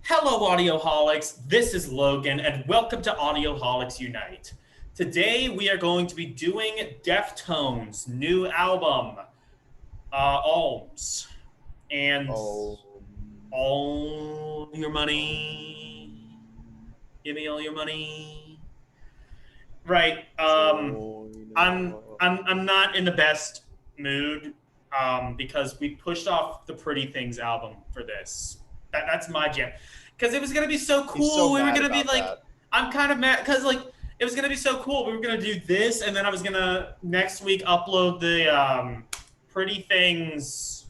Hello, Audioholics. This is Logan, and welcome to Audioholics Unite. Today, we are going to be doing Deftones' new album, Ohms. And Oh, all your money. Give me all your money. Right. I'm not in the best mood because we pushed off the Pretty Things album for this. That's my jam. Because it was gonna be so he's so cool. We were mad gonna be about like, that. I'm kind of mad because like it was gonna be so cool. We were gonna do this, and then I was gonna next week upload the Pretty Things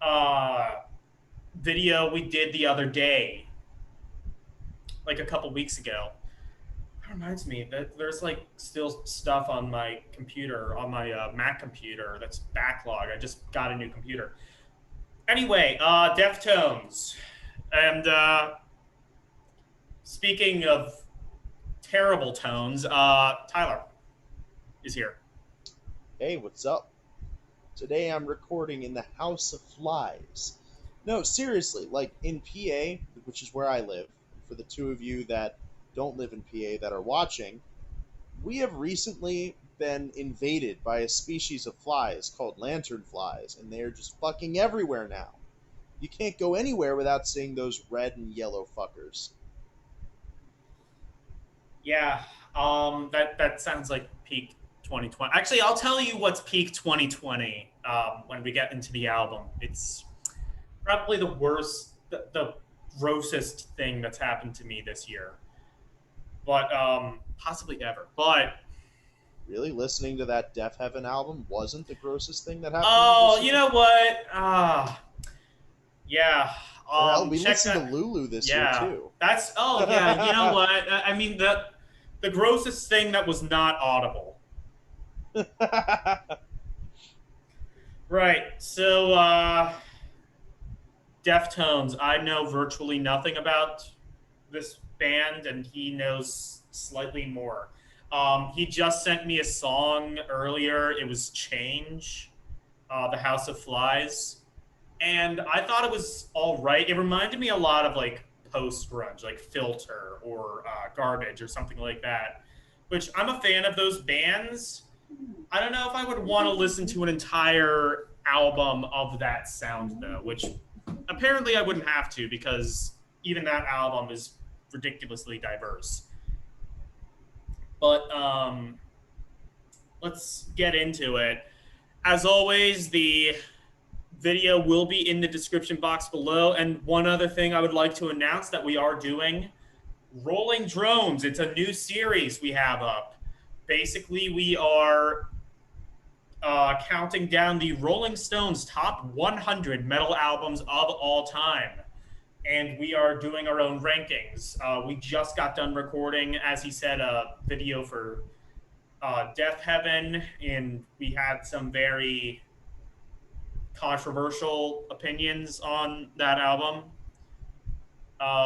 uh, video we did the other day, like a couple weeks ago. That reminds me that there's like still stuff on my computer, on my Mac computer that's backlog. I just got a new computer. Anyway, Deftones. And speaking of terrible tones, Tyler is here. Hey, what's up? Today I'm recording in the House of Flies. No, seriously, like in PA, which is where I live, for the two of you that don't live in PA that are watching, we have recently been invaded by a species of flies called lantern flies, and they're just fucking everywhere now. You can't go anywhere without seeing those red and yellow fuckers. Yeah, that sounds like peak 2020. Actually, I'll tell you what's peak 2020 when we get into the album. It's probably the worst, the grossest thing that's happened to me this year, but possibly ever. But Really, listening to that Deaf Heaven album wasn't the grossest thing that happened to you oh, this you year? know what? Yeah. Or hell, we Check listened that. to Lulu this year Yeah, too. that's. Oh, yeah. You know what? I mean the grossest thing that was not audible. Right. So, Deftones. I know virtually nothing about this band, and he knows slightly more. He just sent me a song earlier. It was Change, The House of Flies. And I thought it was all right. It reminded me a lot of like post grunge, like Filter or Garbage or something like that, which I'm a fan of those bands. I don't know if I would want to listen to an entire album of that sound though, which apparently I wouldn't have to because even that album is ridiculously diverse. But let's get into it. As always, the video will be in the description box below. And one other thing I would like to announce that we are doing Rolling Drones. It's a new series we have up. Basically, we are counting down the Rolling Stones top 100 metal albums of all time. And we are doing our own rankings. We just got done recording, as he said, a video for Death Heaven, and we had some very controversial opinions on that album.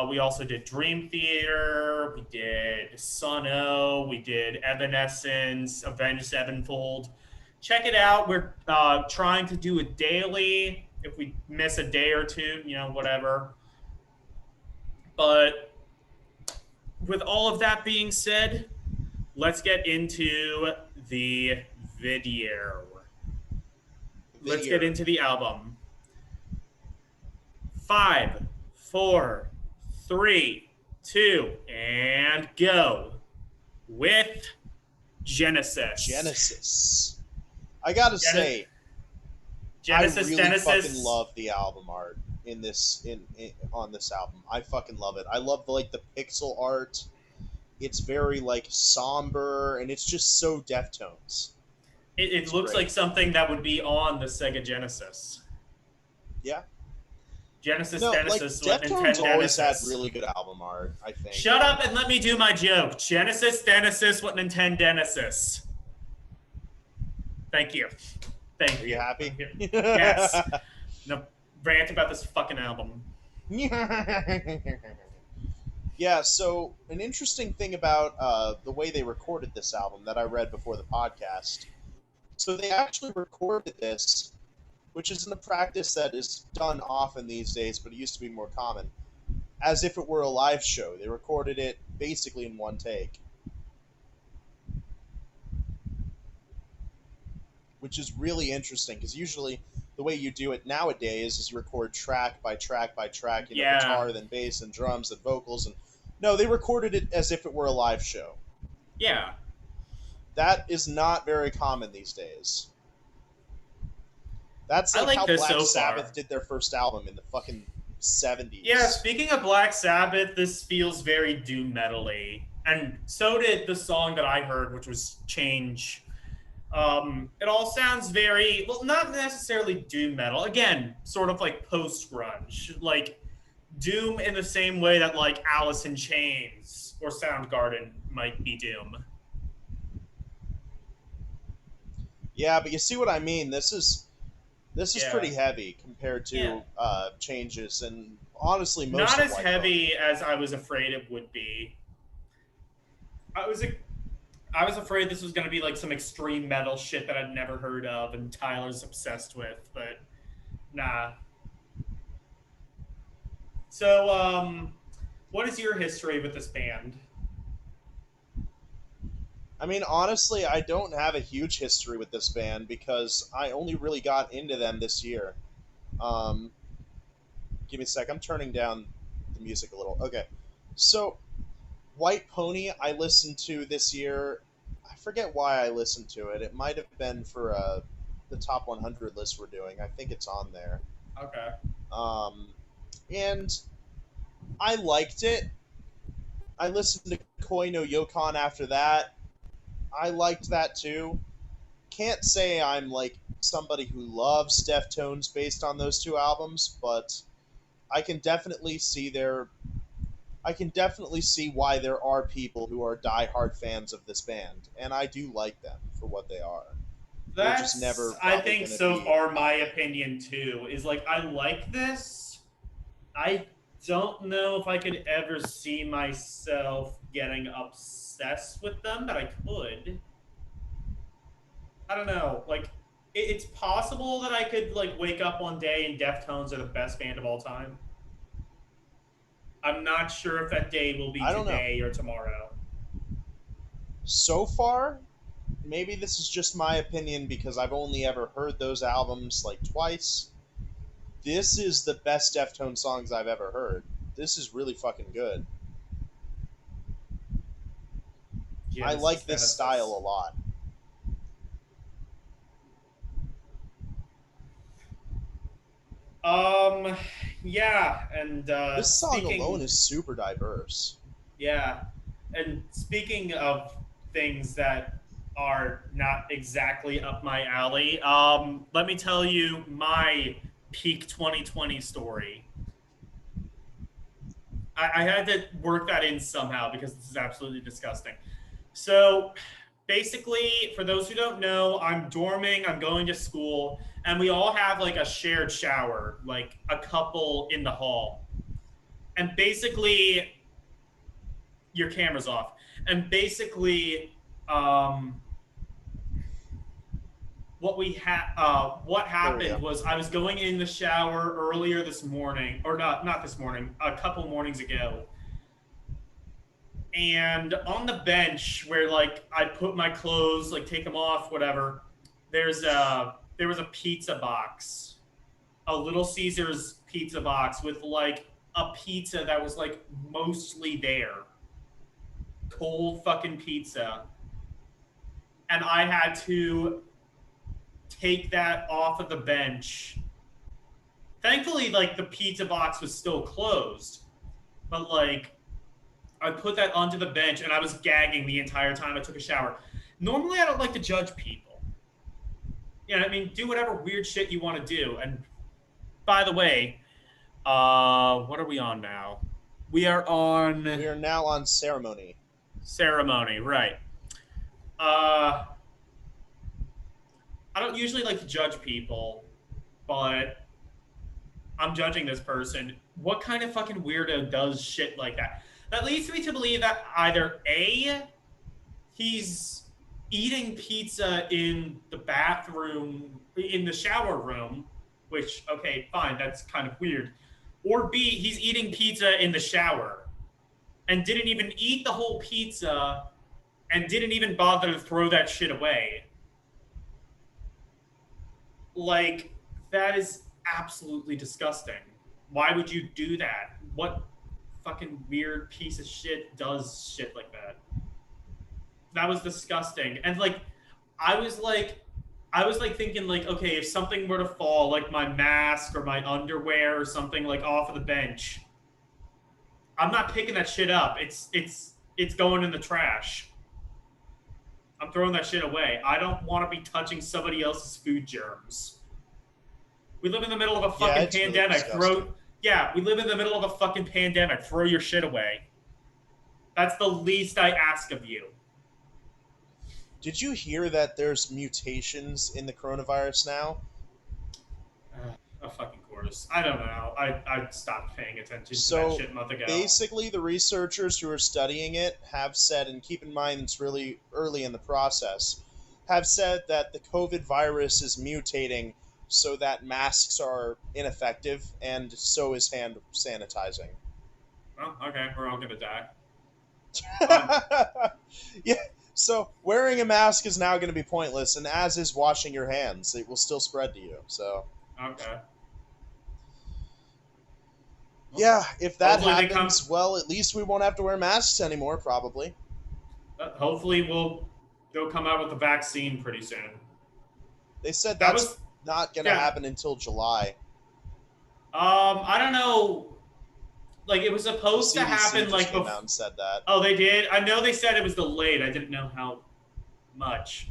We also did Dream Theater, we did Sun O, we did Evanescence, Avenged Sevenfold. Check it out. We're trying to do it daily. If we miss a day or two, whatever. But with all of that being said, let's get into the video. Let's get into the album. 5, 4, 3, 2, and go. With Genesis. I gotta say, Genesis, I really Genesis. fucking love the album art in this on this album. I fucking love it. I love the pixel art. It's very like somber, and it's just so Deftones. It looks great. like something that would be on the Sega Genesis. Yeah. Genesis. Deftones Nintendo always had Genesis. really good album art, I think. Shut up and let me do my joke. Genesis, what Nintendo Genesis. Thank you. Thank you. Are you happy? Yes. No, rant about this fucking album. Yeah, so an interesting thing about the way they recorded this album that I read before the podcast. So they actually recorded this, which isn't a practice that is done often these days, but it used to be more common. as if it were a live show. They recorded it basically in one take, which is really interesting because usually the way you do it nowadays is you record track by track by track, Yeah. guitar, then bass, and drums, and vocals, and no, they recorded it as if it were a live show. Yeah. That is not very common these days. That's I like like how this Black so Sabbath far. did their first album in the fucking Yeah, 70s. speaking of Black Sabbath, this feels very doom metal-y. And so did the song that I heard, which was Change. It all sounds very, well, not necessarily doom metal. Again, sort of like post-grunge. Like doom in the same way that like Alice in Chains or Soundgarden might be doom. Yeah, but you see what I mean. This is Yeah. pretty heavy compared Yeah. to Changes, and honestly, most Not of as White Pony. heavy as I was afraid it would be. I was I was afraid this was going to be like some extreme metal shit that I'd never heard of and Tyler's obsessed with, but nah. So, what is your history with this band? I mean, honestly, I don't have a huge history with this band because I only really got into them this year. Um, Give me a sec. I'm turning down the music a little. Okay. So, White Pony, I listened to this year. I forget why I listened to it. It might have been for the top 100 list we're doing. I think it's on there. Okay. Um, and I liked it. I listened to Koi no Yokon after that. I liked that too. Can't say I'm like somebody who loves Deftones based on those two albums, but I can definitely see their I can definitely see why there are people who are diehard fans of this band, and I do like them for what they are. They're just That's, never I probably think, going to so be far my popping. opinion too. Is like, I like this. I don't know if I could ever see myself getting obsessed with them, but I could. I don't know. Like, it's possible that I could like wake up one day and Deftones are the best band of all time. I'm not sure if that day will be I don't know. today or tomorrow. So far, maybe this is just my opinion because I've only ever heard those albums like twice. This is the best Deftones songs I've ever heard. This is really fucking good. I like Genesis, this style Genesis. a lot. Um, yeah, and This song alone is super diverse. yeah, and speaking of things that are not exactly up my alley, let me tell you my peak 2020 story. I had to work that in somehow because this is absolutely disgusting. So basically, for those who don't know, I'm dorming, I'm going to school, and we all have like a shared shower, like a couple in the hall. And basically, your camera's off. And basically, um, what There we happened go. was I was going in the shower earlier this morning, or not this morning, a couple mornings ago, and on the bench where like I put my clothes, like take them off, whatever. There was a pizza box, a Little Caesars pizza box with like a pizza that was like mostly there, cold fucking pizza, and I had to take that off of the bench. Thankfully, like the pizza box was still closed, but like I put that onto the bench and I was gagging the entire time I took a shower. Normally, I don't like to judge people. You know, I mean, do whatever weird shit you want to do. And by the way, what are we on now? We are on We are now on Ceremony. ceremony, right? Uh, I don't usually like to judge people, but I'm judging this person. What kind of fucking weirdo does shit like that? That leads me to believe that either A, he's eating pizza in the bathroom, in the shower room, which, okay, fine, that's kind of weird. Or B, he's eating pizza in the shower and didn't even eat the whole pizza and didn't even bother to throw that shit away. Like, that is absolutely disgusting. Why would you do that? What fucking weird piece of shit does shit like that? That was disgusting. And like, I was like, I was like thinking like, okay, if something were to fall, like my mask or my underwear or something like off of the bench, I'm not picking that shit up. It's going in the trash. I'm throwing that shit away. I don't want to be touching somebody else's food germs. We live in the middle of a Yeah, fucking it's really pandemic. disgusting. We live in the middle of a fucking pandemic. Throw your shit away. That's the least I ask of you. Did you hear that there's mutations in the coronavirus now? Of fucking course. I don't know. I stopped paying attention to that So shit a month ago. basically, the researchers who are studying it have said, and keep in mind it's really early in the process, have said that the COVID virus is mutating so that masks are ineffective, and so is hand sanitizing. Well, okay, we're all gonna die. Fine. Yeah, so wearing a mask is now going to be pointless, and as is washing your hands. It will still spread to you. So, Okay. Well, yeah, if that hopefully they come. happens, well, at least we won't have to wear masks anymore, probably. Hopefully they'll come out with a vaccine pretty soon. They said That that's was not going to yeah. happen until July. I don't know. Like it was The supposed to CDC happen just like came before. out and said that. Oh, they did. I know they said it was delayed. I didn't know how much.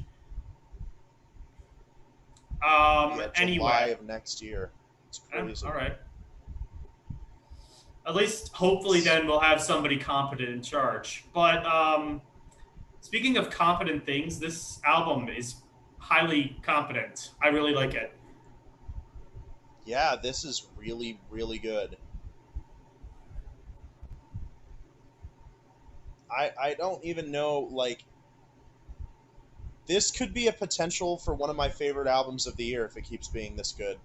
Yeah, July Anyway. of next year. It's crazy. All right. At least, hopefully, then we'll have somebody competent in charge. But speaking of competent things, this album is highly competent. I really like it. Yeah, this is really, really good. I don't even know, like, this could be a potential for one of my favorite albums of the year if it keeps being this good.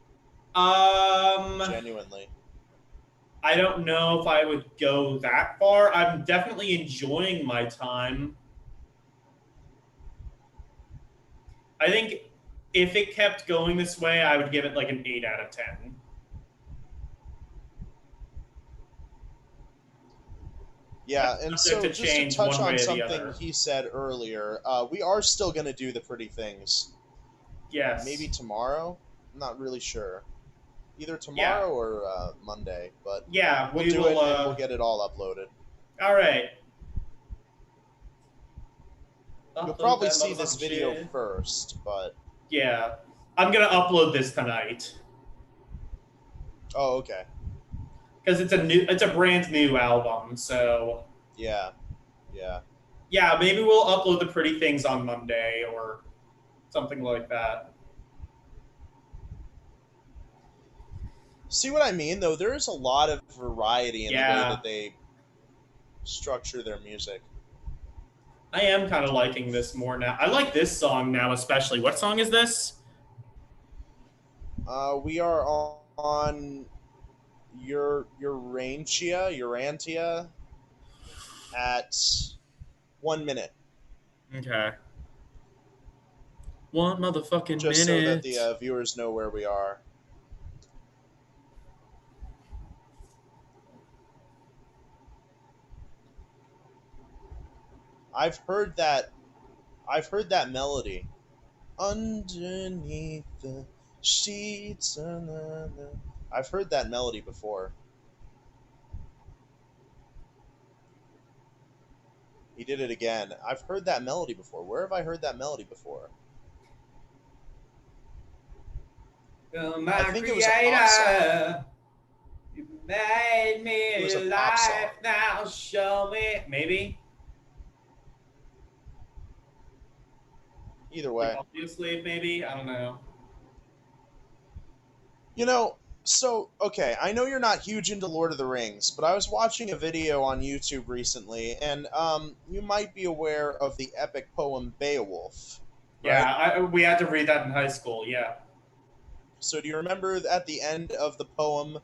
Um, Genuinely. I don't know if I would go that far. I'm definitely enjoying my time. I think if it kept going this way, I would give it like an 8 out of 10. Yeah, That's and subject so to just to change touch one on way or the something other. he said earlier, we are still going to do the pretty things. Maybe Yes. tomorrow? I'm not really sure. Either Yeah. tomorrow or Monday, but Yeah, we'll we do will. it and we'll get it all uploaded. All right. You'll Upload probably that see this motherfucking video shit. first, but Yeah. I'm going to upload this tonight. oh, okay. Because it's a brand new album, so Yeah, yeah. yeah, maybe we'll upload the pretty things on Monday or something like that. See what I mean, though? There is a lot of variety in the way Yeah. that they structure their music. I am kind of liking this more now. I like this song now, especially. What song is this? We are on Urantia at 1 minute, Okay. One motherfucking just so that the minute. viewers know where we are. I've heard that. I've heard that melody. Underneath the sheets. I've heard that melody before. He did it again. I've heard that melody before. Where have I heard that melody before? Oh, I my think it was a pop song. creator, you made It was a me pop life song. now. Show me, maybe Either like way. obviously, maybe I don't know. You know, so, okay, I know you're not huge into Lord of the Rings, but I was watching a video on YouTube recently, and you might be aware of the epic poem Beowulf, right? Yeah, we had to read that in high school. Yeah. So do you remember at the end of the poem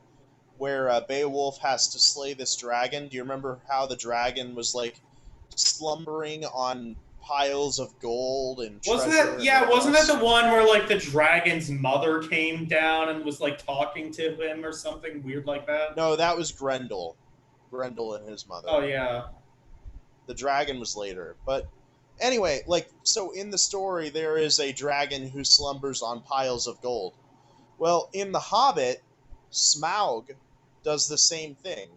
where Beowulf has to slay this dragon. Do you remember how the dragon was like slumbering on piles of gold and Wasn't that treasure and yeah? everything Wasn't that the else? one where like the dragon's mother came down and was like talking to him or something weird like that? No, that was Grendel. Grendel and his Oh mother. yeah. The dragon was later. But anyway, like, so in the story, there is a dragon who slumbers on piles of gold. Well, in The Hobbit, Smaug does the same thing.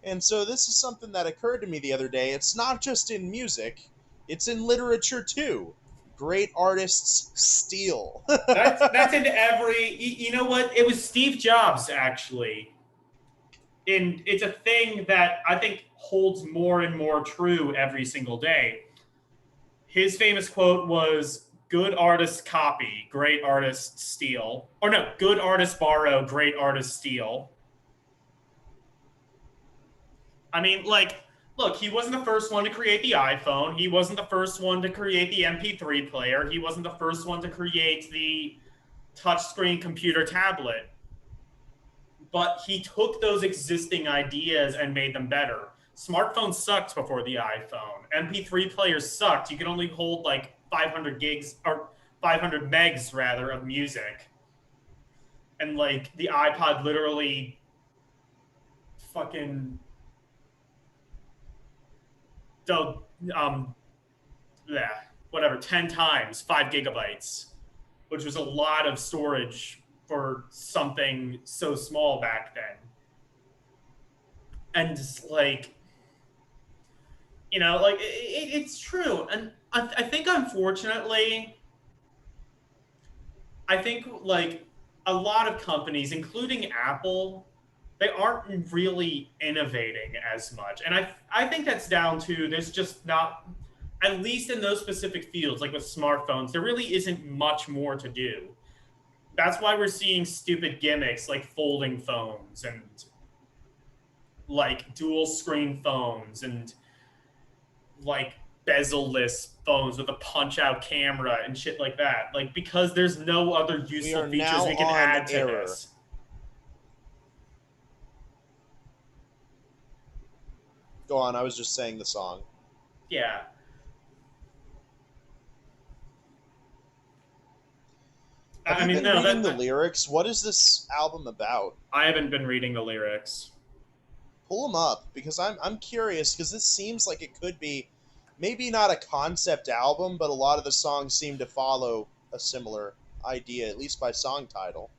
And so this is something that occurred to me the other day. It's not just in music, it's in literature too. Great artists steal. That's in every. You know what? It was Steve Jobs actually, and it's a thing that I think holds more and more true every single day. His famous quote was, "Good artists copy, great artists steal." Or no, good artists borrow, great artists steal. I mean, like, look, he wasn't the first one to create the iPhone. He wasn't the first one to create the MP3 player. He wasn't the first one to create the touchscreen computer tablet. But he took those existing ideas and made them better. Smartphones sucked before the iPhone. MP3 players sucked. You could only hold like 500 gigs or 500 megs rather of music. And like the iPod literally fucking um yeah, whatever, 10 times 5 gigabytes, which was a lot of storage for something so small back then. And just like, like it's true. And I think, unfortunately, I think like a lot of companies, including Apple, they aren't really innovating as much. And I think that's down to there's just not, at least in those specific fields, like with smartphones, there really isn't much more to do. That's why we're seeing stupid gimmicks like folding phones and like dual screen phones and like bezel-less phones with a punch-out camera and shit like that. Like, because there's no other We useful are features now we can on add to error. this. Go on, I was just saying the song. Yeah. Have I you mean, been no, reading that, the that lyrics? What is this album about? I haven't been reading the lyrics. Pull them up because I'm curious because this seems like it could be maybe not a concept album, but a lot of the songs seem to follow a similar idea, at least by song title.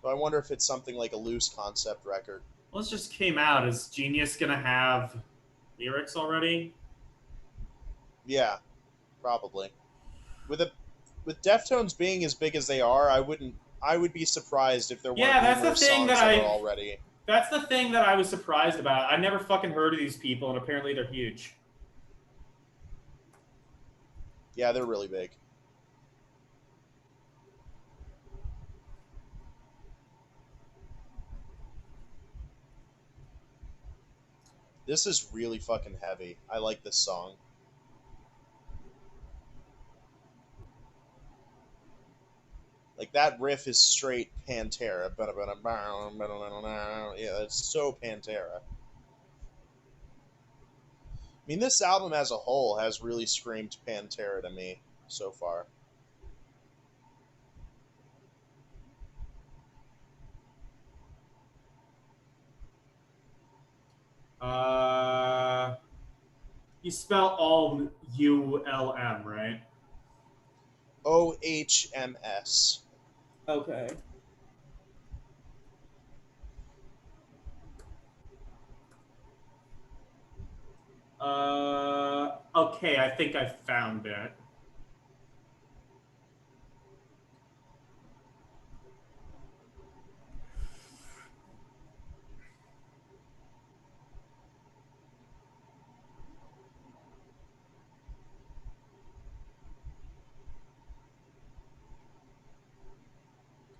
So I wonder if it's something like a loose concept record. Well, this just came out. Is Genius gonna have lyrics already? Yeah, probably. With a with Deftones being as big as they are, I would be surprised if there weren't Yeah, numerous songs that are already. that's the thing that I was surprised about. I never fucking heard of these people, and apparently they're huge. Yeah, they're really big. This is really fucking heavy. I like this song. Like that riff is straight Pantera. Yeah, it's so Pantera. I mean, this album as a whole has really screamed Pantera to me so far. Uh, you spell all ULM, right? OHMS. Okay. Okay, I think I found it.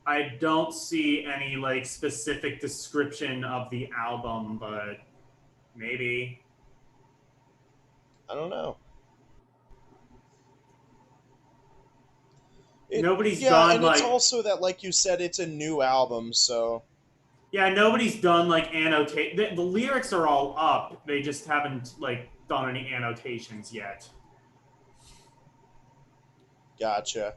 I don't see any like specific description of the album, but maybe. I don't know. It Nobody's yeah, done and it's like also that, like you said, it's a new album, so yeah, nobody's done like annotate. The lyrics are all up. They just haven't like done any annotations yet. gotcha.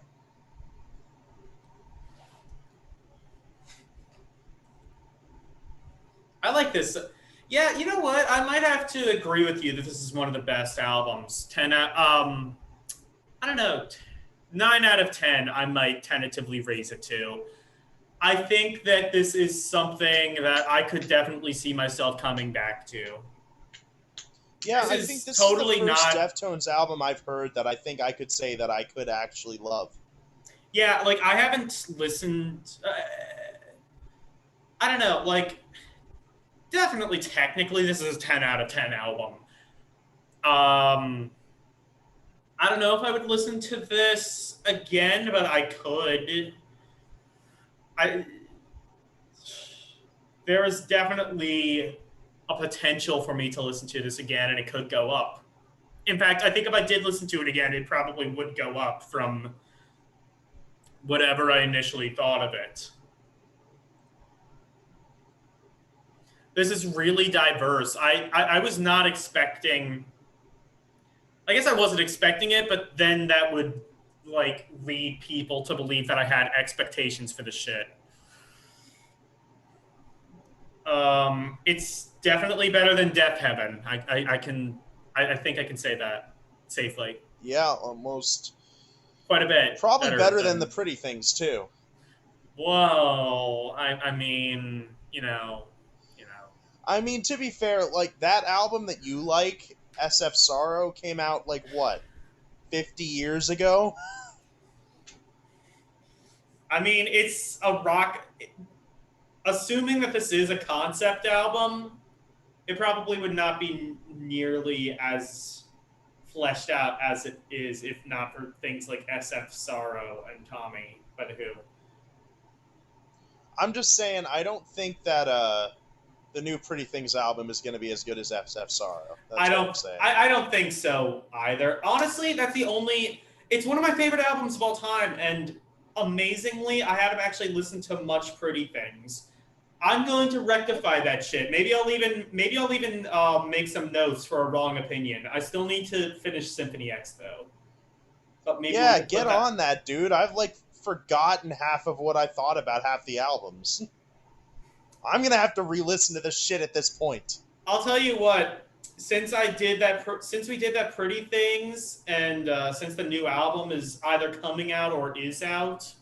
I like this. Yeah, you know what? I might have to agree with you that this is one of the best albums. I don't know, 9 out of 10. I might tentatively raise it to. I think that this is something that I could definitely see myself coming back to. Yeah, This I think is this is the totally first not. Deftones album I've heard that I think I could say that I could actually love. Yeah, like I haven't listened. I don't know. Like definitely, technically, this is a 10 out of 10 album. Um, I don't know if I would listen to this again, but I could. I There is definitely a potential for me to listen to this again, and it could go up. In fact, I think if I did listen to it again, it probably would go up from whatever I initially thought of it. This is really diverse. I was not expecting. I guess I wasn't expecting it, but then that would like lead people to believe that I had expectations for the shit. It's definitely better than Death Heaven. I think I can say that safely. Yeah, almost. Quite a bit Probably better better than the than. Pretty Things too. Whoa, I mean, you know. I mean, to be fair, like that album that you like, SF Sorrow, came out like what, 50 years ago? I mean, it's a rock. Assuming that this is a concept album, it probably would not be nearly as fleshed out as it is if not for things like SF Sorrow and Tommy by The Who. I'm just saying, I don't think that the new Pretty Things album is going to be as good as SF Sorrow. I That's all I'm don't saying. I don't think so either. Honestly, that's the only it's one of my favorite albums of all time, and amazingly, I haven't actually listened to much Pretty Things. I'm going to rectify that shit. Maybe I'll even make some notes for a wrong opinion. I still need to finish Symphony X though, but maybe we Yeah, could put get that. on that, dude. I've like forgotten half of what I thought about half the albums. I'm gonna have to re-listen to this shit at this point. I'll tell you what. Since we did that Pretty Things, and since the new album is either coming out or is out,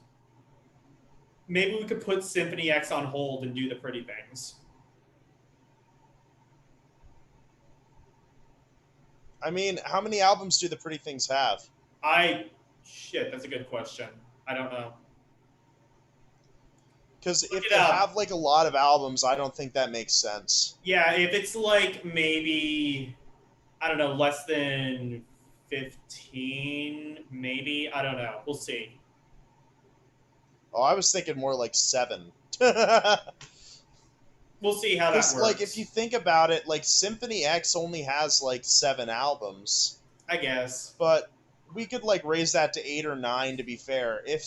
maybe we could put Symphony X on hold and do the Pretty Things. I mean, how many albums do the Pretty Things have? I Shit, that's a good question. I don't know. Because Look if it they up. have like a lot of albums, I don't think that makes sense. Yeah, if it's like maybe I don't know, less than 15, maybe. I don't know. We'll see. Oh, I was thinking more like seven. Because, We'll see how that like, if you works. think about it, like, Symphony X only has like seven albums, I guess. but we could like raise that to eight or nine to be fair. If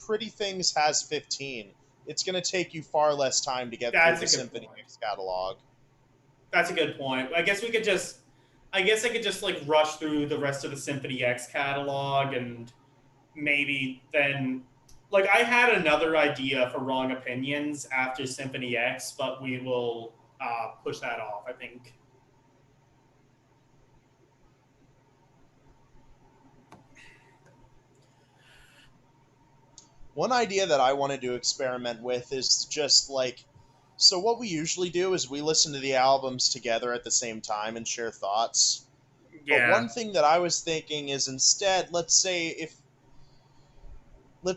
Pretty Things has 15, it's going to take you far less time to get through That's the a good Symphony point. X catalog. That's a good point. I guess I could just like rush through the rest of the Symphony X catalog and maybe then like I had another idea for wrong opinions after Symphony X, but we will push that off, I think. One idea that I wanted to experiment with is just like, so what we usually do is we listen to the albums together at the same time and share thoughts. But one Yeah. thing that I was thinking is instead, let's say if the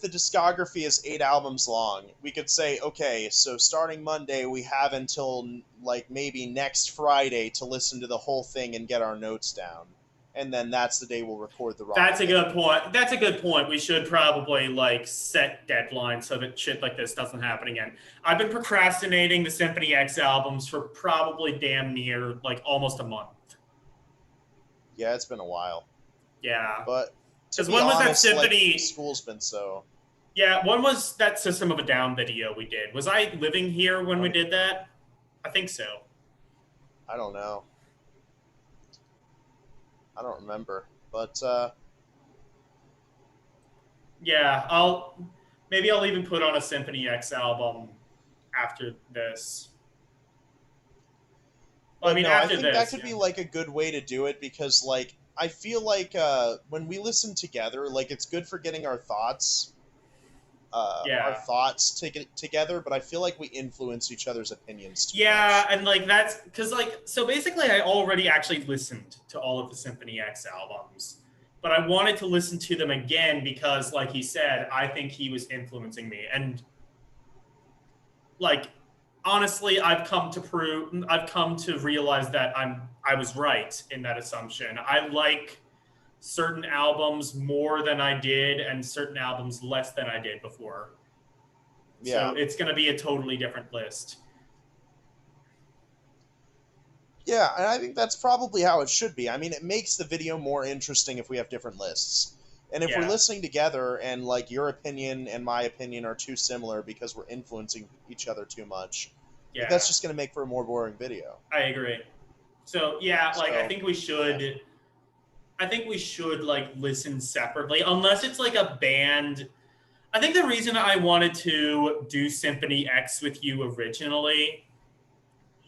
discography is 8 albums long, we could say, okay, so starting Monday, we have until like maybe next Friday to listen to the whole thing and get our notes down. And then that's the day we'll record the wrong That's a opinion. good point. That's a good point. We should probably like set deadlines so that shit like this doesn't happen again. I've been procrastinating the Symphony X albums for probably damn near like almost a month. Yeah, it's been a while. Yeah. But To Because be one was that honest, like, symphony. school's been so. Yeah, one was that System of a Down video we did. Was I living here when I we don't even did know. that? I think so. I don't know. I don't remember. But Yeah, maybe I'll even put on a Symphony X album after this. Well, I but mean, no, I after think that this, could yeah. be like a good way to do it because like I feel like when we listen together, like it's good for getting our Yeah. thoughts together, but I feel like we influence each other's opinions too Yeah, much. and like that's because like so basically I already actually listened to all of the Symphony X albums. But I wanted to listen to them again because, like he said, I think he was influencing me. And like honestly, I've come to realize that I was right in that assumption. I like certain albums more than I did and certain albums less than I did before. So Yeah. it's going to be a totally different list. Yeah, and I think that's probably how it should be. I mean, it makes the video more interesting if we have different lists. And if we're Yeah. listening together and like your opinion and my opinion are too similar because we're influencing each other too much, like that's Yeah. just going to make for a more boring video. I agree. So, yeah, like So, yeah. I think we should like listen separately unless it's like a band. I think the reason I wanted to do Symphony X with you originally,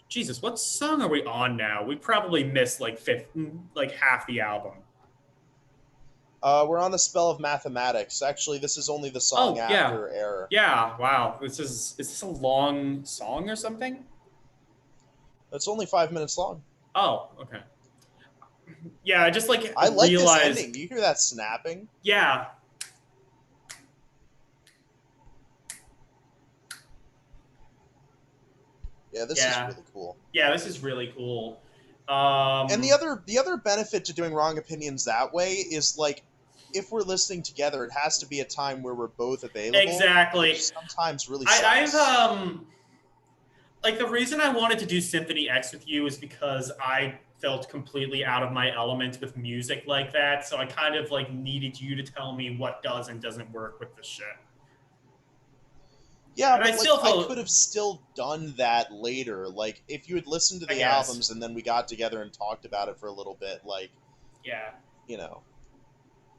Jesus, what song are we on now? We probably missed like half the album. We're on a spell of mathematics. Actually, this is only the song Oh, yeah. after Error. Yeah, wow. Is this a long song or something? It's only 5 minutes long. Oh, okay. Yeah, I just like I like this ending. realized. Do you hear that snapping? Yeah, Yeah, this is yeah, really cool. yeah. This is really cool. And Um, the other benefit to doing wrong opinions that way is like if we're listening together, it has to be a time where we're both available, which exactly. sometimes really I've sucks. like the reason I wanted to do Symphony X with you is because I felt completely out of my element with music like that. So I kind of like needed you to tell me what does and doesn't work with the shit. Yeah, And I but like still I could felt, have still done that later. Like if you had listened to I the guess, albums and then we got together and talked about it for a little bit, like, yeah. you know.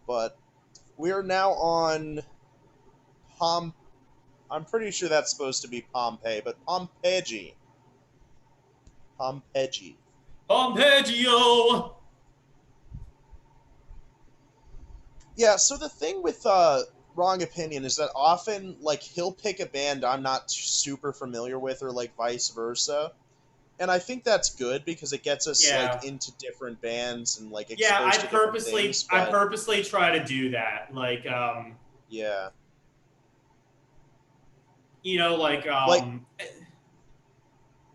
But we're now on Pom I'm pretty sure that's supposed to be Pompeii, but Pompeii. Pompeii. Arpeggio. Yeah, so the thing with Wrong Opinion is that often like he'll pick a band I'm not super familiar with or like vice versa. And I think that's good because it gets us like Yeah, into different bands and like yeah. exposed to different things, I but purposely try to do that. Like, yeah. you know, like, Like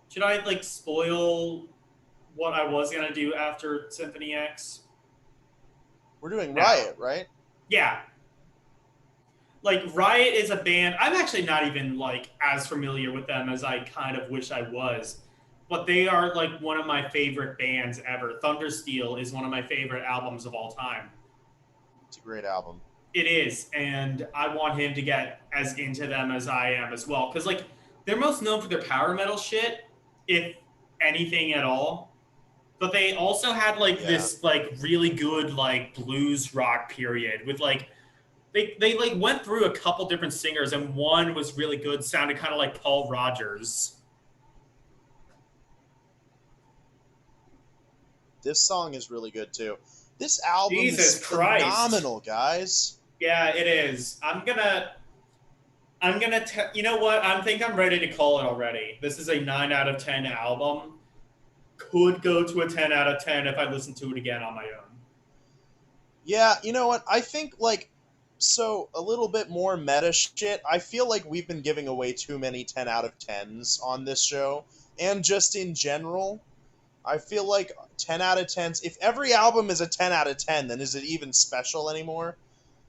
should I like spoil what I was gonna do after Symphony X? we're doing Now, Riot, right? yeah, like Riot is a band. I'm actually not even like as familiar with them as I kind of wish I was, but they are like one of my favorite bands ever. Thundersteel is one of my favorite albums of all time. It's a great album. It is, and I want him to get as into them as I am as well, because like they're most known for their power metal shit, if anything at all. But they also had like Yeah. this like really good like blues rock period with like they like went through a couple different singers, and one was really good, sounded kind of like Paul Rogers. This song is really good too. This album is Jesus Christ. phenomenal, guys. Yeah, it is. You know what? I think I'm ready to call it already. This is a 9 out of 10 album. Could go to a 10 out of 10 if I listen to it again on my own. Yeah, you know what? I think like so a little bit more meta shit. I feel like we've been giving away too many 10 out of 10s on this show and just in general. I feel like 10 out of 10s, if every album is a 10 out of 10, then is it even special anymore?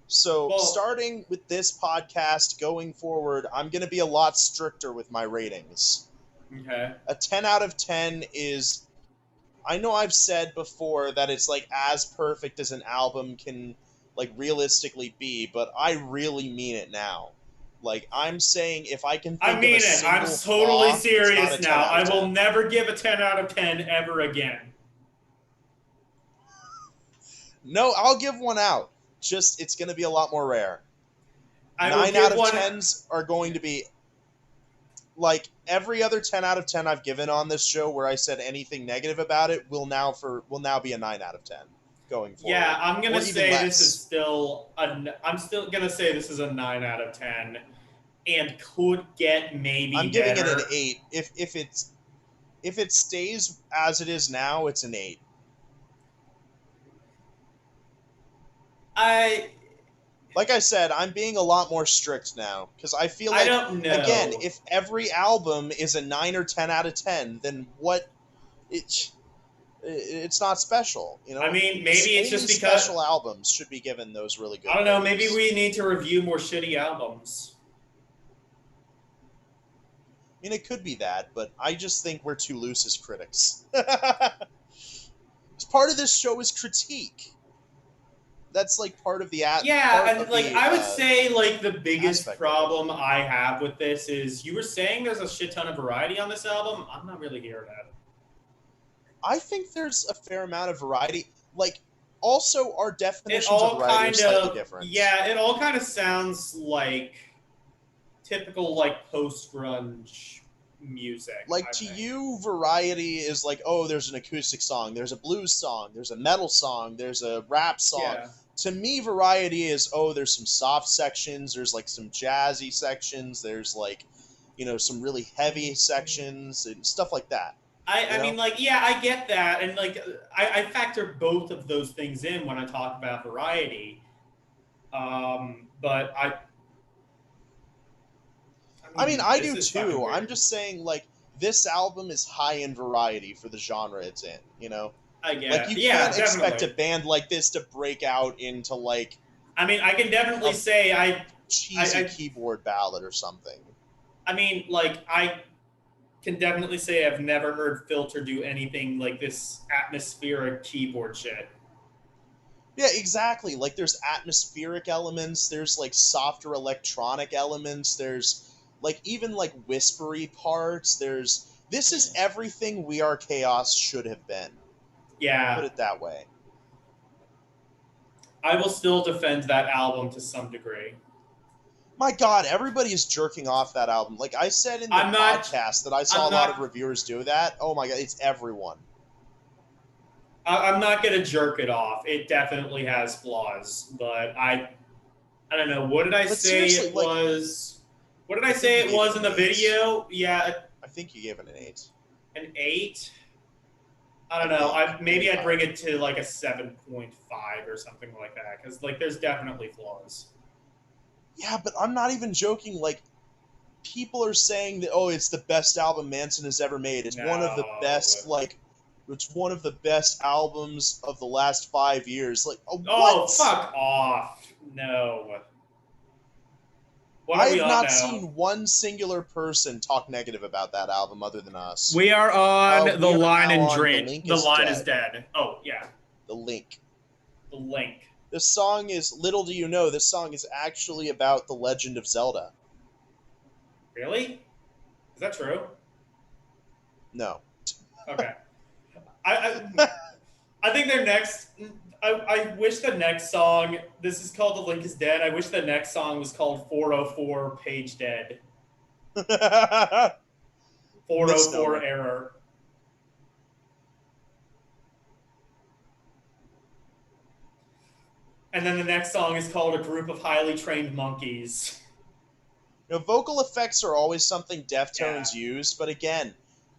So, Well, starting with this podcast going forward, I'm going to be a lot stricter with my ratings. okay. A 10 out of 10 is I know I've said before that it's like as perfect as an album can like realistically be, but I really mean it now. Like, I'm saying if I can I think of a mean it. I'm single totally flaw, it's not a serious 10 now. out of I will 10. never give a 10 out of 10 ever again. No, I'll give one out. Just, it's going to be a lot more rare. I will 9 out give of one. 10s are going to be like every other 10 out of 10 I've given on this show where I said anything negative about it will now be a 9 out of 10 going Yeah, forward, I'm gonna or even say this is less. still I'm still gonna say this is a 9 out of 10, and could get maybe I'm giving it an better. 8. If it stays as it is now, it's an 8. I Like I said, I'm being a lot more strict now because I feel I like, don't again, know. if every album is a 9 or 10 out of 10, then what it it's not special, you I know? mean, maybe it's Only just because special albums should be given those really I good don't know. Maybe ratings. we need to review more shitty albums. I mean, it could be that, but I just think we're too loose as critics. 'Cause part of this show is critique. That's like Yeah, part and of like the I would say, like the biggest aspect of it. problem I have with this is you were saying there's a shit ton of variety on this album. I'm not really hearing that. I think there's a fair amount of variety. Like, also, our It definitions of all variety are kind slightly of different. yeah, it all kind of sounds like typical like post grunge music, Like, I to think. you, variety is like, oh, there's an acoustic song, there's a blues song, there's a metal song, there's a rap song. Yeah. To me, variety is, oh, there's some soft sections, there's like some jazzy sections, there's like, some really heavy sections and stuff like that. I You mean know? like yeah, I get that, and like I factor both of those things in when I talk about variety. But I I mean, mean I this do is fucking too. I'm weird. just saying, like, this album is high in variety for the genre it's in, I Like, get you yeah, can't expect a definitely. band like this to break out into, like, I mean I can definitely a say I cheesy I keyboard ballad or something. I mean like I can definitely say I've never heard Filter do anything like this atmospheric keyboard shit. Yeah, exactly. Like, there's atmospheric elements, there's, like, softer electronic elements, there's, like, even, like, whispery parts. This is everything We Are Chaos should have been. Put Yeah, it that way. I will still defend that album to some degree. My God, everybody is jerking off that album. Like I said in the I'm not. podcast that I saw I'm a lot of not. reviewers do that. Oh my God, it's everyone. I'm not gonna jerk it off. It definitely has flaws, but I don't know. What did I But say seriously, it like, was? What did I I think say you it gave it was in an the 8. video? Yeah, I think you gave it an 8. an 8. I I don't know. think. Maybe Maybe I'd bring higher. it to like a 7.5 or something like that because like there's definitely flaws. Yeah, but I'm not even joking. Like, people are saying that, oh, it's the best album Manson has ever made. It's one of the No. best, like, it's one of the best albums of the last 5 years. Like, Oh, what? fuck off. No. What I are we have on not now? seen one singular person talk negative about that album other than us. We are on the We are line now and on The drink. Link The is line is Dead. dead. Oh, yeah. The Link. The link. This song is, little do you know, this song is actually about The Legend of Zelda. Really? Is that true? No. Okay. I I think their next. I wish the next song. This is called "The Link Is Dead." I wish the next song was called "404 Page Dead." 404 Misnomer. error. And then the next song is called "A Group of Highly Trained Monkeys." Vocal effects are always something Yeah, Deftones use, but again,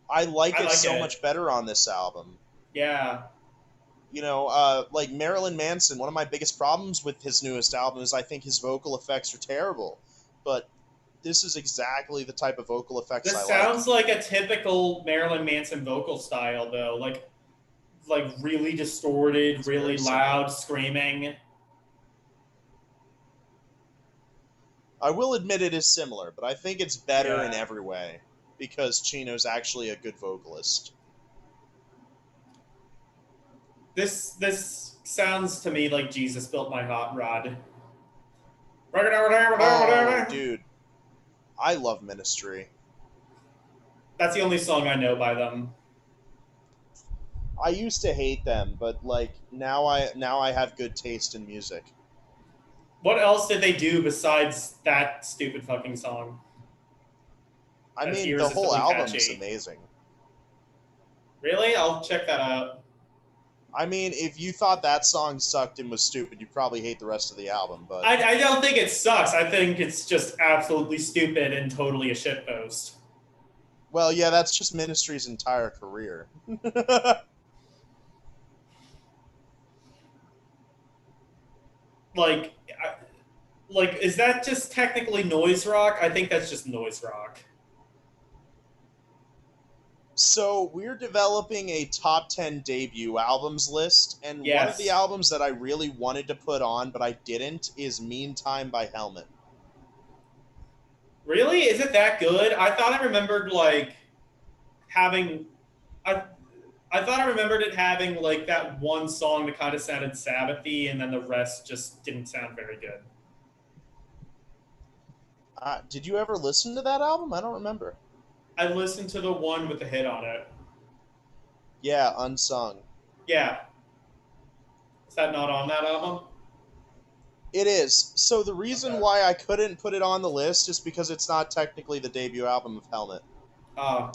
I like I it like so it. much better on this album. Yeah, Like Marilyn Manson, one of my biggest problems with his newest album is I think his vocal effects are terrible. But this is exactly the type of vocal effects I this like. sounds like a typical Marilyn Manson vocal style, though. Like really distorted, It's really very similar. loud screaming. I will admit it is similar, but I think it's better in Yeah. every way because Chino's actually a good vocalist. This sounds to me like Jesus built my hot rod. Oh, dude, I love Ministry. That's the only song I know by them. I used to hate them, but like now I have good taste in music. What else did they do besides that stupid fucking song? I That's mean, the whole irresistibly album's catchy. amazing. Really? I'll check that out. I mean, if you thought that song sucked and was stupid, you'd probably hate the rest of the album, but I don't think it sucks. I think it's just absolutely stupid and totally a shitpost. well, yeah, that's just Ministry's entire career. Like, like, is that just technically noise rock? I think that's just noise rock. So, we're developing a top 10 debut albums list, and one of the Yes. albums that I really wanted to put on, but I didn't, is Meantime by Helmet. Really? Is it that good? I thought I remembered like having I I thought I remembered it having like that one song that kind of sounded Sabbathy, and then the rest just didn't sound very good. Did you ever listen to that album? I don't remember. I listened to the one with the hit on it. Yeah, Unsung. Yeah, is that not on that album? It is. So, the reason Okay. why I couldn't put it on the list is because it's not technically the debut album of Helmet. Uh,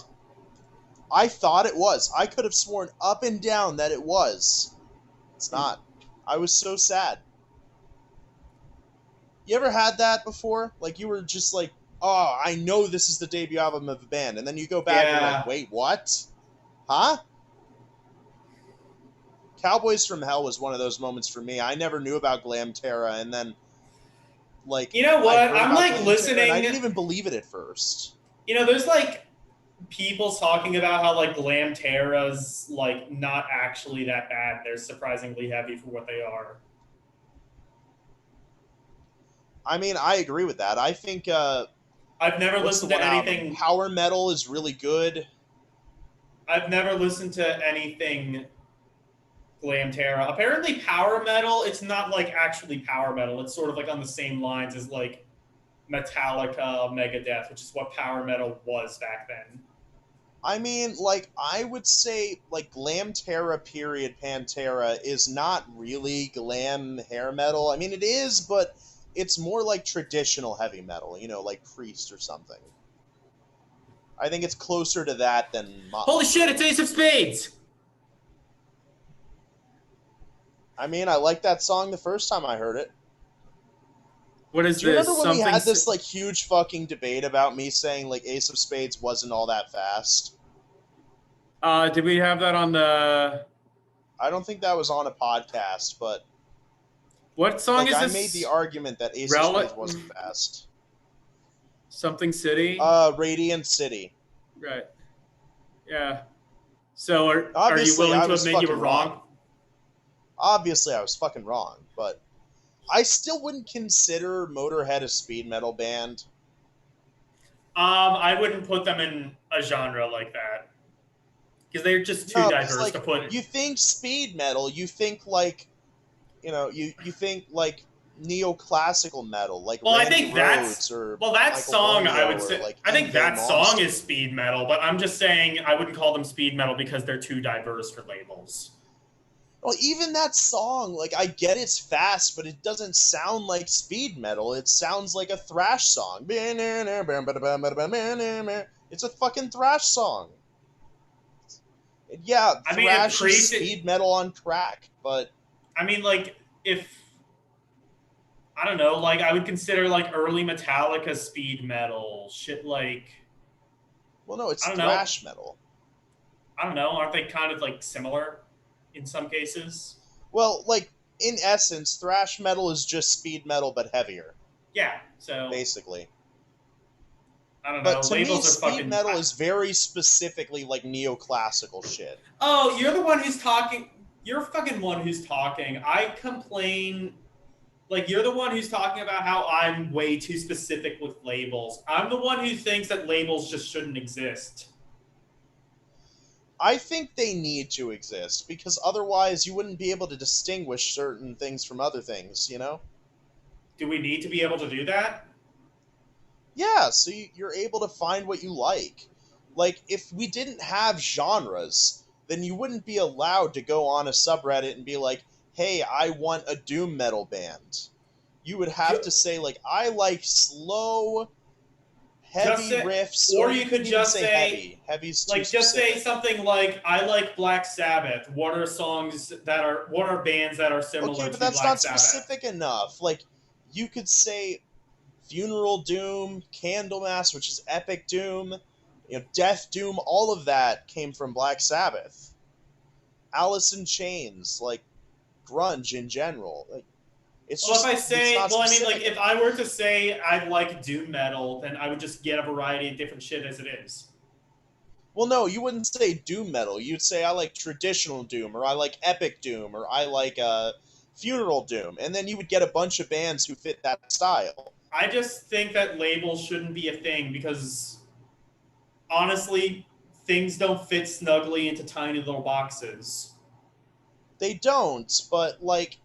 I thought it was. I could have sworn up and down that it was. It's not. I was so sad. You ever had that before? Like you were just like, "Oh, I know this is the debut album of a band," and then you go back and you're like, yeah. "Wait, what? Huh?" Cowboys from Hell was one of those moments for me. I never knew about Glam Terra, and then like You know I what? heard I'm about like Glam Terra, and I didn't listening. even believe it at first. There's like people talking about how like Glam Terra's like not actually that bad. They're surprisingly heavy for what they are. I mean, I agree with that. I think I've never what's the listened one to album? anything. Power Metal is really good. I've never listened to anything Glam Terra. Apparently, power metal. It's not like actually power metal. It's sort of like on the same lines as like Metallica, Megadeth, which is what power metal was back then. I mean, like I would say, like Glam Terra period Pantera is not really glam hair metal. I mean, it is, but it's more like traditional heavy metal. Like Priest or something. I think it's closer to that than Holy Motley shit! It's Crue. Ace of Spades. I mean, I liked that song the first time I heard it. What is Do you remember this? when we Something. had this like huge fucking debate about me saying like Ace of Spades wasn't all that fast? Did we have that on the? I don't think that was on a podcast, but What song like is I made the this? argument that Ace of Relic. Spades wasn't fast. Something City. Radiant City. Right. Yeah. So are you Obviously, willing I to was admit you were fucking wrong? wrong. Obviously, I was fucking wrong, but I still wouldn't consider Motorhead a speed metal band. I wouldn't put them in a genre like that because they're just too No, because diverse to like put. you think speed metal, you think like you think like neoclassical metal, like Well, I Randy think that's Rhodes or well that Michael song I Bolio would or say like I think Ingve that song is Malmsteen. speed metal, but I'm just saying I wouldn't call them speed metal because they're too diverse for labels. Well, even that song, like I get it's fast, but it doesn't sound like speed metal. It sounds like a thrash song. It's a fucking thrash song. Yeah, I mean, if thrash is Priest, speed metal on crack, but I mean, like if I don't know, like I would consider like early Metallica speed metal shit. Like well, no, it's I don't know, thrash metal. I don't know. Aren't they kind of like similar in some cases? Well, like in essence, thrash metal is just speed metal but heavier, Yeah. So basically. I don't But know. to me, Labels are speed fucking. metal is very specifically like neoclassical shit. Oh, you're the one who's talking. You're fucking one who's talking. I complain. Like, you're the one who's talking about how I'm way too specific with labels. I'm the one who thinks that labels just shouldn't exist. I think they need to exist because otherwise you wouldn't be able to distinguish certain things from other things, you know? Do we need to be able to do that? Yeah, so you're able to find what you like. Like, if we didn't have genres, then you wouldn't be allowed to go on a subreddit and be like, hey, I want a doom metal band. You would have Ju- to say, like, I like slow, just heavy say, riffs, or or you you could couldn't even just say say, heavy. Heavy's too like, just say specific. something like, "I like Black Sabbath." What are bands that are Okay, similar but to that's Black not Sabbath? specific enough. Like, you could say Funeral Doom, Candlemass, which is Epic Doom, Death Doom, all of that came from Black Sabbath. Alice in Chains, like grunge in general. Like Well, if I it's say, not well, I mean, like, specific if enough. I were to say I like doom metal, then I would just get a variety of different shit as it is. Well, no, you wouldn't say doom metal. You'd say I like traditional doom, or I like epic doom, or I like funeral doom, and then you would get a bunch of bands who fit that style. I just think that labels shouldn't be a thing because honestly, things don't fit snugly into tiny little boxes. They don't, but like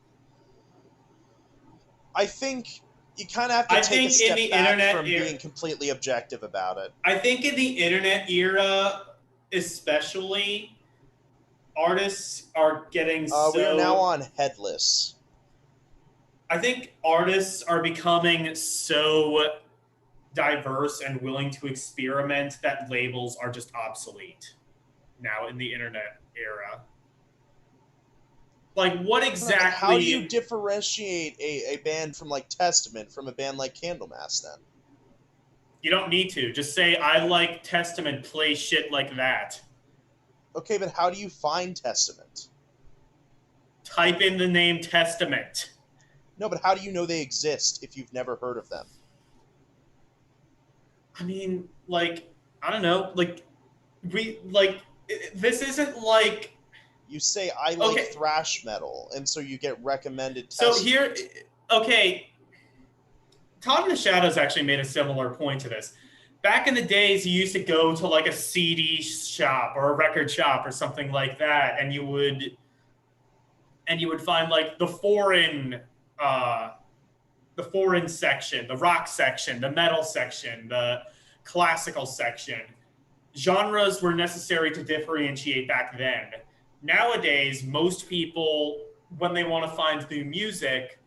I think you kind of have to I take a think in the step back internet from era, being completely objective about it. I think in the internet era, especially, artists are getting We are now so. on Headless. I think artists are becoming so diverse and willing to experiment that labels are just obsolete now in the internet era. Like, what No, but how do you exactly? differentiate a band from like Testament from a band like Candlemass then? You don't need to. Just say, I like Testament, play shit like that. Okay, but how do you find Testament? Type in the name Testament. No, but how do you know they exist if you've never heard of them? I mean, like, I don't know. Like, this isn't like. You say I like Okay, thrash metal, and so you get recommended so here. Testament. Okay, Todd in the Shadows actually made a similar point to this. Back in the days, you used to go to like a CD shop or a record shop or something like that, and you would find like uh, the foreign section, the rock section, the metal section, the classical section. Genres were necessary to differentiate back then. Nowadays, most people, when they want to find new music,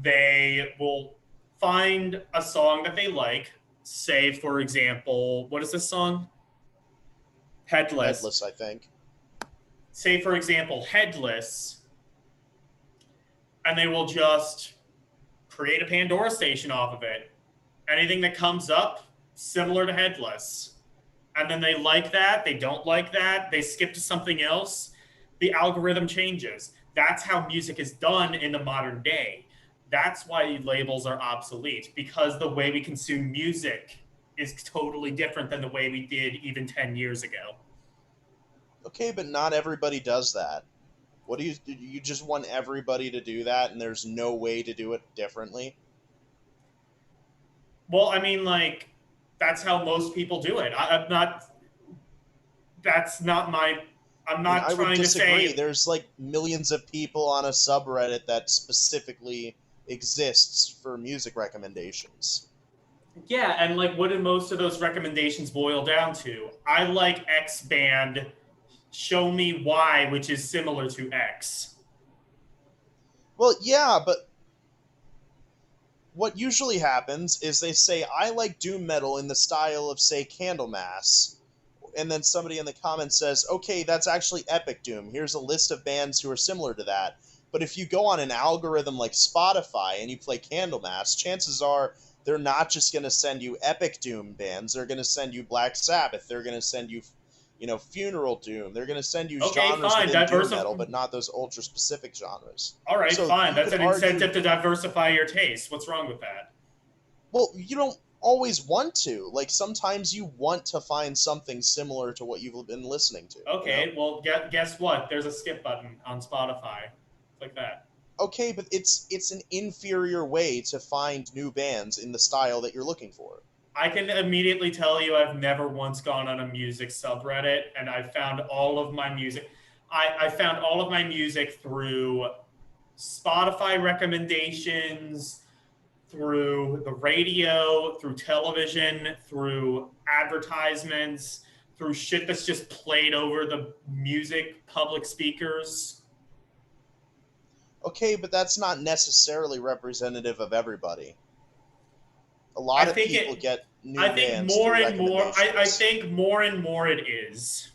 they will find a song that they like. Say, for example, what is this song? Headless. Headless, I think. Say, for example, Headless, and they will just create a Pandora station off of it. Anything that comes up, similar to Headless. And then they like that, they don't like that, they skip to something else. The algorithm changes. That's how music is done in the modern day. That's why labels are obsolete, because the way we consume music is totally different than the way we did even 10 years ago. Okay, but not everybody does that. What do you just want everybody to do that, and there's no way to do it differently? Well, I mean, like, that's how most people do it. I'm not, that's not my, I'm I mean, not I would trying to disagree. say, There's like millions of people on a subreddit that specifically exists for music recommendations. yeah, and like, what do most of those recommendations boil down to? I like X band, show me Y, which is similar to X. Well, yeah, but what usually happens is they say, I like doom metal in the style of, say, Candlemass. And then somebody in the comments says, okay, that's actually Epic Doom. Here's a list of bands who are similar to that. But if you go on an algorithm like Spotify and you play Candlemass, chances are they're not just going to send you Epic Doom bands. They're going to send you Black Sabbath. They're going to send you, Funeral Doom. They're going to send you Okay, genres fine, within doom diversify. metal, but not those ultra specific genres. All right, So fine. you That's could an argue, incentive to diversify your taste. What's wrong with that? well, you don't always want to. Like sometimes you want to find something similar to what you've been listening to, you know? Okay, well, guess what? There's a skip button on Spotify. Click that. Okay, but it's an inferior way to find new bands in the style that you're looking for. I can immediately tell you I've never once gone on a music subreddit, and I found all of my music. I found all of my music through Spotify recommendations, through the radio, through television, through advertisements, through shit that's just played over the music public speakers. Okay, but that's not necessarily representative of everybody. A I lot of think people it get new I think bands more through and more I recommendations. think more and more it is.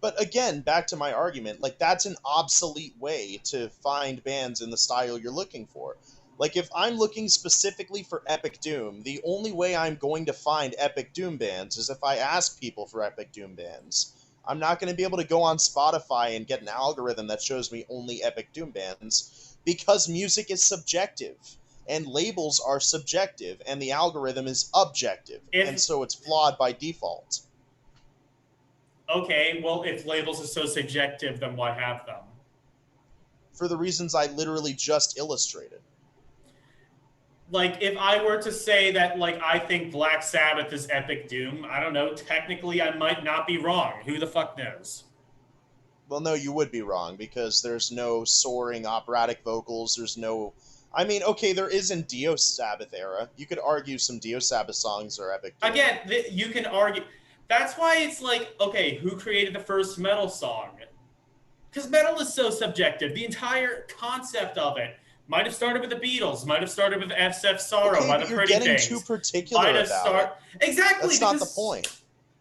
But again, back to my argument, like that's an obsolete way to find bands in the style you're looking for. Like if I'm looking specifically for Epic Doom, the only way I'm going to find Epic Doom bands is if I ask people for Epic Doom bands. I'm not going to be able to go on Spotify and get an algorithm that shows me only Epic Doom bands because music is subjective and labels are subjective and the algorithm is objective, and If so it's flawed by default. Okay, well, if labels are so subjective, then why have them? For the reasons I literally just illustrated. Like, if I were to say that, like, I think Black Sabbath is Epic Doom, I don't know. Technically, I might not be wrong. Who the fuck knows? Well, no, you would be wrong because there's no soaring operatic vocals. There's no. I mean, okay, there is in Dio Sabbath era. You could argue some Dio Sabbath songs are Epic Doom. Again, you can argue. That's why it's like, okay, who created the first metal song? Because metal is so subjective. The entire concept of it might have started with the Beatles, might have started with SF Sorrow Okay, by but the you're Pretty getting too Things, might particular have about it. started exactly That's not the point.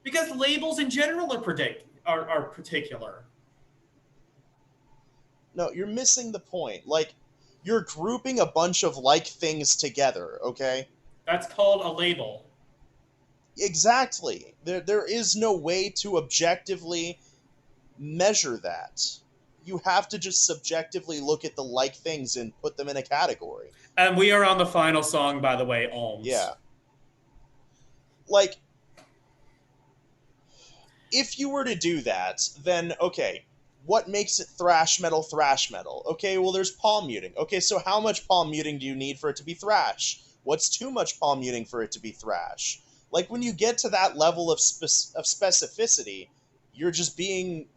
because labels in general are particular. No, you're missing the point. Like, you're grouping a bunch of like things together, okay? That's called a label. Exactly. There is no way to objectively measure that. You have to just subjectively look at the like things and put them in a category. And we are on the final song, by the way, Ohms. Yeah. Like, if you were to do that, then okay, what makes it thrash metal thrash metal? Okay, well, there's palm muting. Okay, so how much palm muting do you need for it to be thrash? What's too much palm muting for it to be thrash? Like, when you get to that level of specificity, you're just being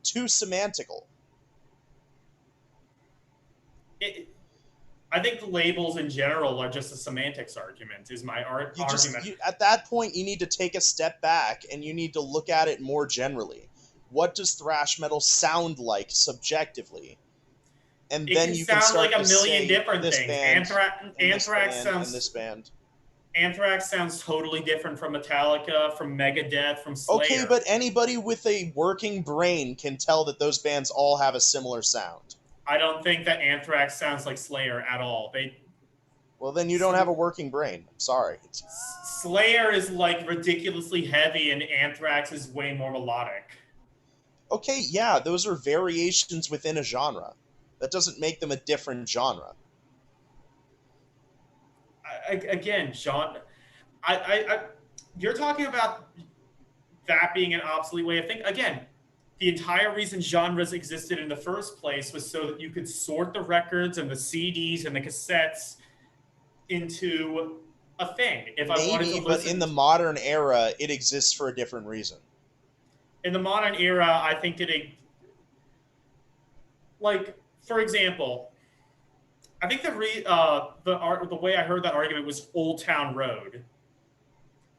too semantical. It, I think the labels in general are just a semantics argument. Is my argument? At that point, you need to take a step back and you need to look at it more generally. What does thrash metal sound like subjectively? And It then can you can sound like start a to million say different this things. band and this Anthrax band and sounds this band. Anthrax sounds totally different from Metallica, from Megadeth, from Okay, Slayer. but anybody with a working brain can tell that those bands all have a similar sound. I don't think that Anthrax sounds like Slayer at all. Well, then you don't have a working brain. I'm sorry. Slayer is like ridiculously heavy, and Anthrax is way more melodic. Okay, yeah, those are variations within a genre. That doesn't make them a different genre. Again, Sean, I you're talking about that being an obsolete way of thinking. Again, the entire reason genres existed in the first place was so that you could sort the records and the CDs and the cassettes into a thing. If I wanted to Maybe, but in listen the modern era, it exists for a different reason. in the modern era, I think like for example, I think the way I heard that argument was Old Town Road,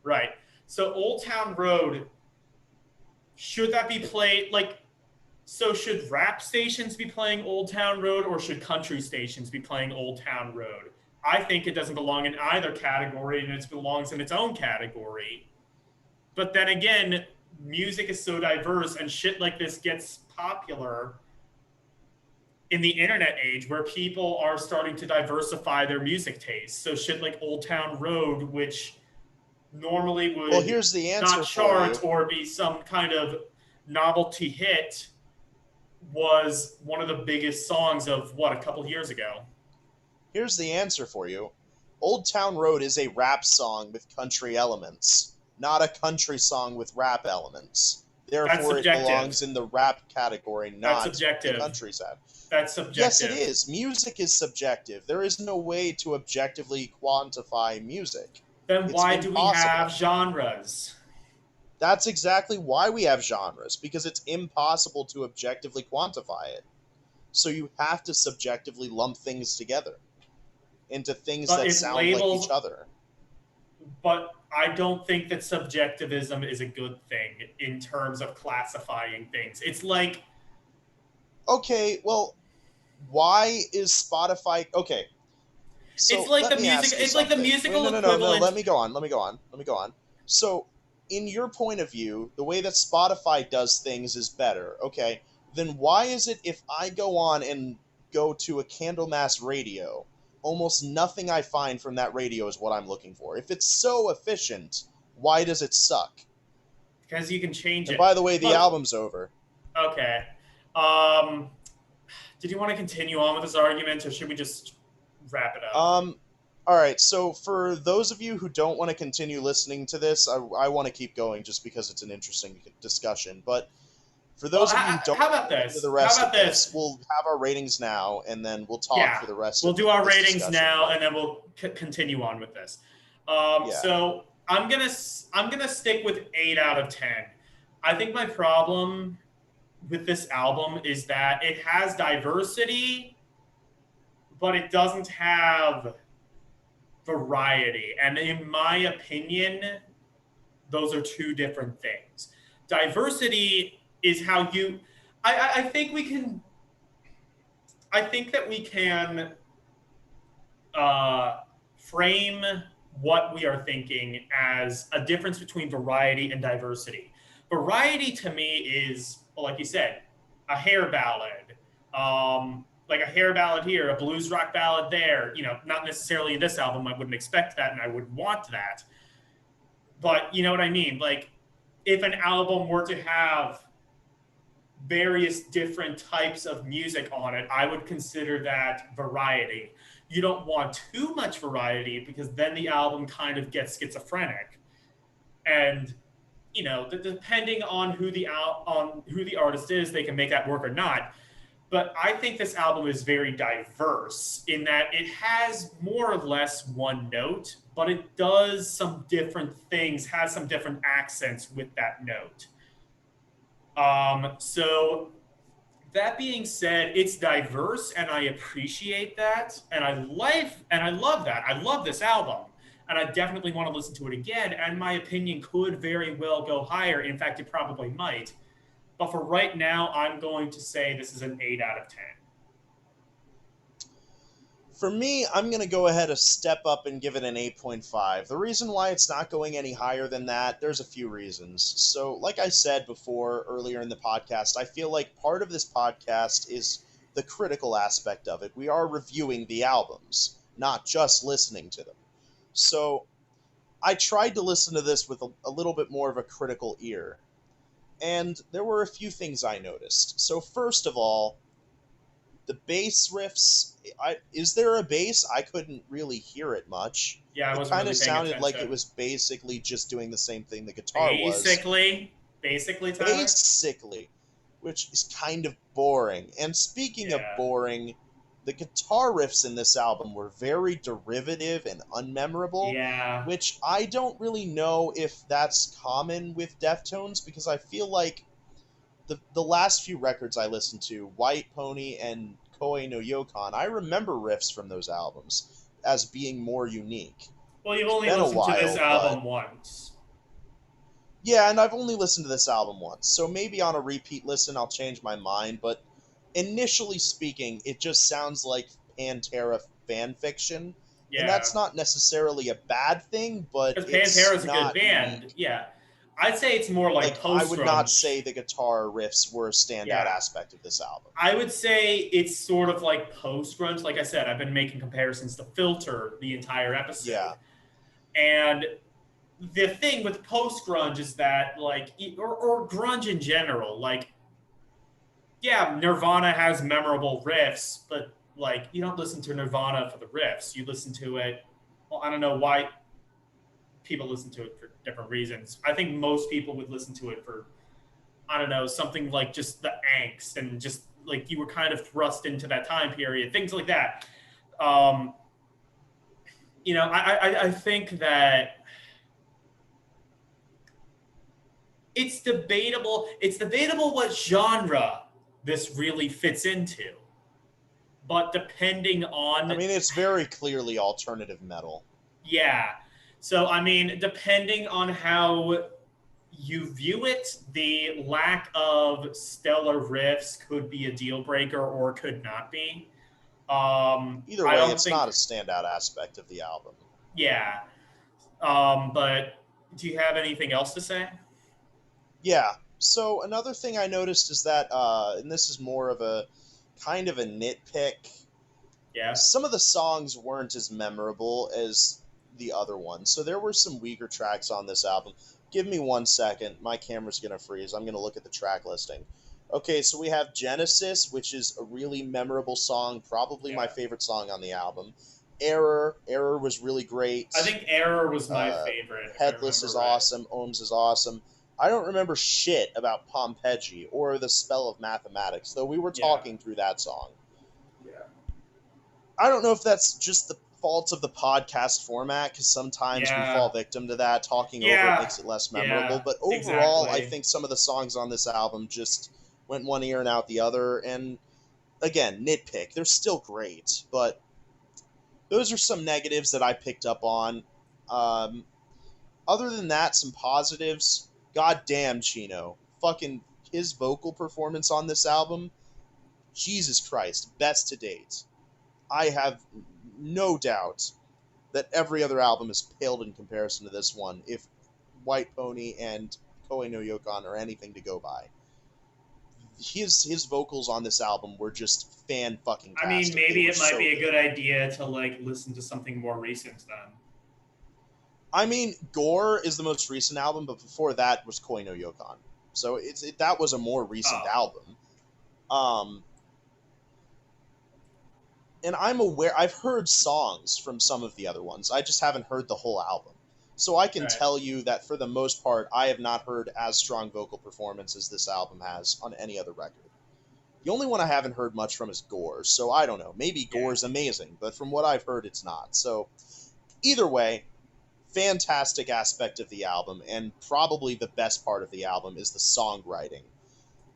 right? So Old Town Road, should that be played like? So should rap stations be playing Old Town Road, or should country stations be playing Old Town Road? I think it doesn't belong in either category, and it belongs in its own category. But then again, music is so diverse, and shit like this gets popular in the internet age where people are starting to diversify their music tastes. So shit like Old Town Road, which normally Well, would here's the answer not for you. chart or be some kind of novelty hit, was one of the biggest songs of what, a couple years ago. Here's the answer for you. Old Town Road is a rap song with country elements, not a country song with rap elements. That's Therefore, it subjective. belongs in the rap category, That's not the subjective. country side. That's Yes, it subjective. is. Music is subjective. There is no way to objectively quantify music. Then It's why do we impossible. have genres? That's exactly why we have genres, because it's impossible to objectively quantify it. So you have to subjectively lump things together into things But that if sound like each labels, other. but I don't think that subjectivism is a good thing in terms of classifying things. It's like Okay, well, why is Spotify okay? it's So like let the me music. ask you It's like the something. Wait, musical no, no, no, no. equivalent. Let me go on. Let me go on. Let me go on. So, in your point of view, the way that Spotify does things is better. Okay, then why is it if I go on and go to a Candlemass radio, almost nothing I find from that radio is what I'm looking for? If it's so efficient, why does it suck? Because you can change And it. by the way, the Look, album's over. okay. Um, did you want to continue on with this argument, or should we just wrap it up? Um, all right. So for those of you who don't want to continue listening to this, I want to keep going just because it's an interesting discussion. But for Well, those of you who don't how want about to listen to the this? How rest about of this, this? we'll have our ratings now, and then we'll talk Yeah, for the rest we'll of do our this ratings discussion. now, But and then we'll continue on with this. yeah, So I'm gonna stick with 8 out of 10. I think my problem with this album is that it has diversity, but it doesn't have variety. And in my opinion, those are two different things. Diversity is how you. I think we can. I think that we can uh, frame what we are thinking as a difference between variety and diversity. Variety to me is, like you said, a hair ballad, like a hair ballad here, a blues rock ballad there. Not necessarily in this album. I wouldn't expect that, and I would want that. But you know what I mean? Like, if an album were to have various different types of music on it, I would consider that variety. You don't want too much variety because then the album kind of gets schizophrenic. And depending on who the artist is, they can make that work or not. But I think this album is very diverse in that it has more or less one note, but it does some different things, has some different accents with that note. So that being said, it's diverse and I appreciate that. And I love that. I love this album. And I definitely want to listen to it again. And my opinion could very well go higher. In fact, it probably might. But for right now, I'm going to say this is an 8 out of 10. for me, I'm going to go ahead a step up and give it an 8.5. The reason why it's not going any higher than that, there's a few reasons. So, like I said before earlier in the podcast, I feel like part of this podcast is the critical aspect of it. We are reviewing the albums, not just listening to them. So, I tried to listen to this with a little bit more of a critical ear. And there were a few things I noticed. So, first of all, the bass riffs. Is there a bass? I couldn't really hear it much. Yeah, I It wasn't kind really of paying sounded like it attention. was basically just doing the same thing the guitar was. Basically, Tyler? Basically, which is kind of boring. And speaking of Yeah. boring, the guitar riffs in this album were very derivative and unmemorable, Yeah. which I don't really know if that's common with Deftones because I feel like the last few records I listened to, White Pony and Koei no Yokon, I remember riffs from those albums as being more unique. Well, you've It's only been a listened to this while, but album once. yeah, and I've only listened to this album once, so maybe on a repeat listen I'll change my mind, but initially speaking, it just sounds like Pantera fan fiction, and Yeah. that's not necessarily a bad thing, but Because it's Pantera's a good not band. unique. Yeah. I'd say it's more like Like, I post would not grunge. say the guitar riffs were a standout Yeah. aspect of this album. I would say it's sort of like post grunge. Like I said, I've been making comparisons to Filter the entire Yeah. episode. And the thing with post grunge is that, like, or grunge in general, like, yeah, Nirvana has memorable riffs, but, like, you don't listen to Nirvana for the riffs. You listen to it, well, I don't know why people listen to it for different reasons. I think most people would listen to it for I don't know, something like just the angst and just like you were kind of thrust into that time period, things like that. Um, I think that it's debatable. It's debatable what genre this really fits into, but depending I on mean, it's very clearly alternative metal. yeah. So I mean, depending on how you view it, the lack of stellar riffs could be a deal breaker or could not be. Either I way, don't it's not think, a standout aspect of the album. yeah. But do you have anything else to say? Yeah. So another thing I noticed is that, and this is more of a kind of a nitpick, Yeah. some of the songs weren't as memorable as the other ones. So there were some weaker tracks on this album. Give me 1 second. My camera's going to freeze. I'm going to look at the track listing. Okay, so we have Genesis, which is a really memorable song, probably my Yeah. favorite song on the album. Error was really great. I think Error was my Uh, favorite, if I Headless remember is right. awesome. Ohms is awesome. I don't remember shit about Pompeii or the Spell of Mathematics, though we were Yeah. talking through that song. Yeah. I don't know if that's just the fault of the podcast format, because sometimes we fall Yeah. victim to that. Talking over it Yeah. makes it less memorable. Yeah. But overall, I Exactly. think some of the songs on this album just went one ear and out the other. And again, nitpick. They're still great, but those are some negatives that I picked up on. Um, Other than that, some positives. God damn, Chino. Fucking his vocal performance on this album, Jesus Christ, best to date. I have no doubt that every other album is paled in comparison to this one, if White Pony and Koe no Yokan are anything to go by. His vocals on this album were just fan fucking I mean, tastic. They maybe were it might so be a good. good idea to like listen to something more recent then. I mean, Gore is the most recent album, but before that was Koe no Yokan. So that was a more recent Oh, album. Um, and I'm aware I've heard songs from some of the other ones. I just haven't heard the whole album. So I can right. tell you that for the most part, I have not heard as strong vocal performance as this album has on any other record. The only one I haven't heard much from is Gore, so I don't know. Maybe Yeah. Gore's amazing, but from what I've heard, it's not. So either way, fantastic aspect of the album, and probably the best part of the album is the songwriting.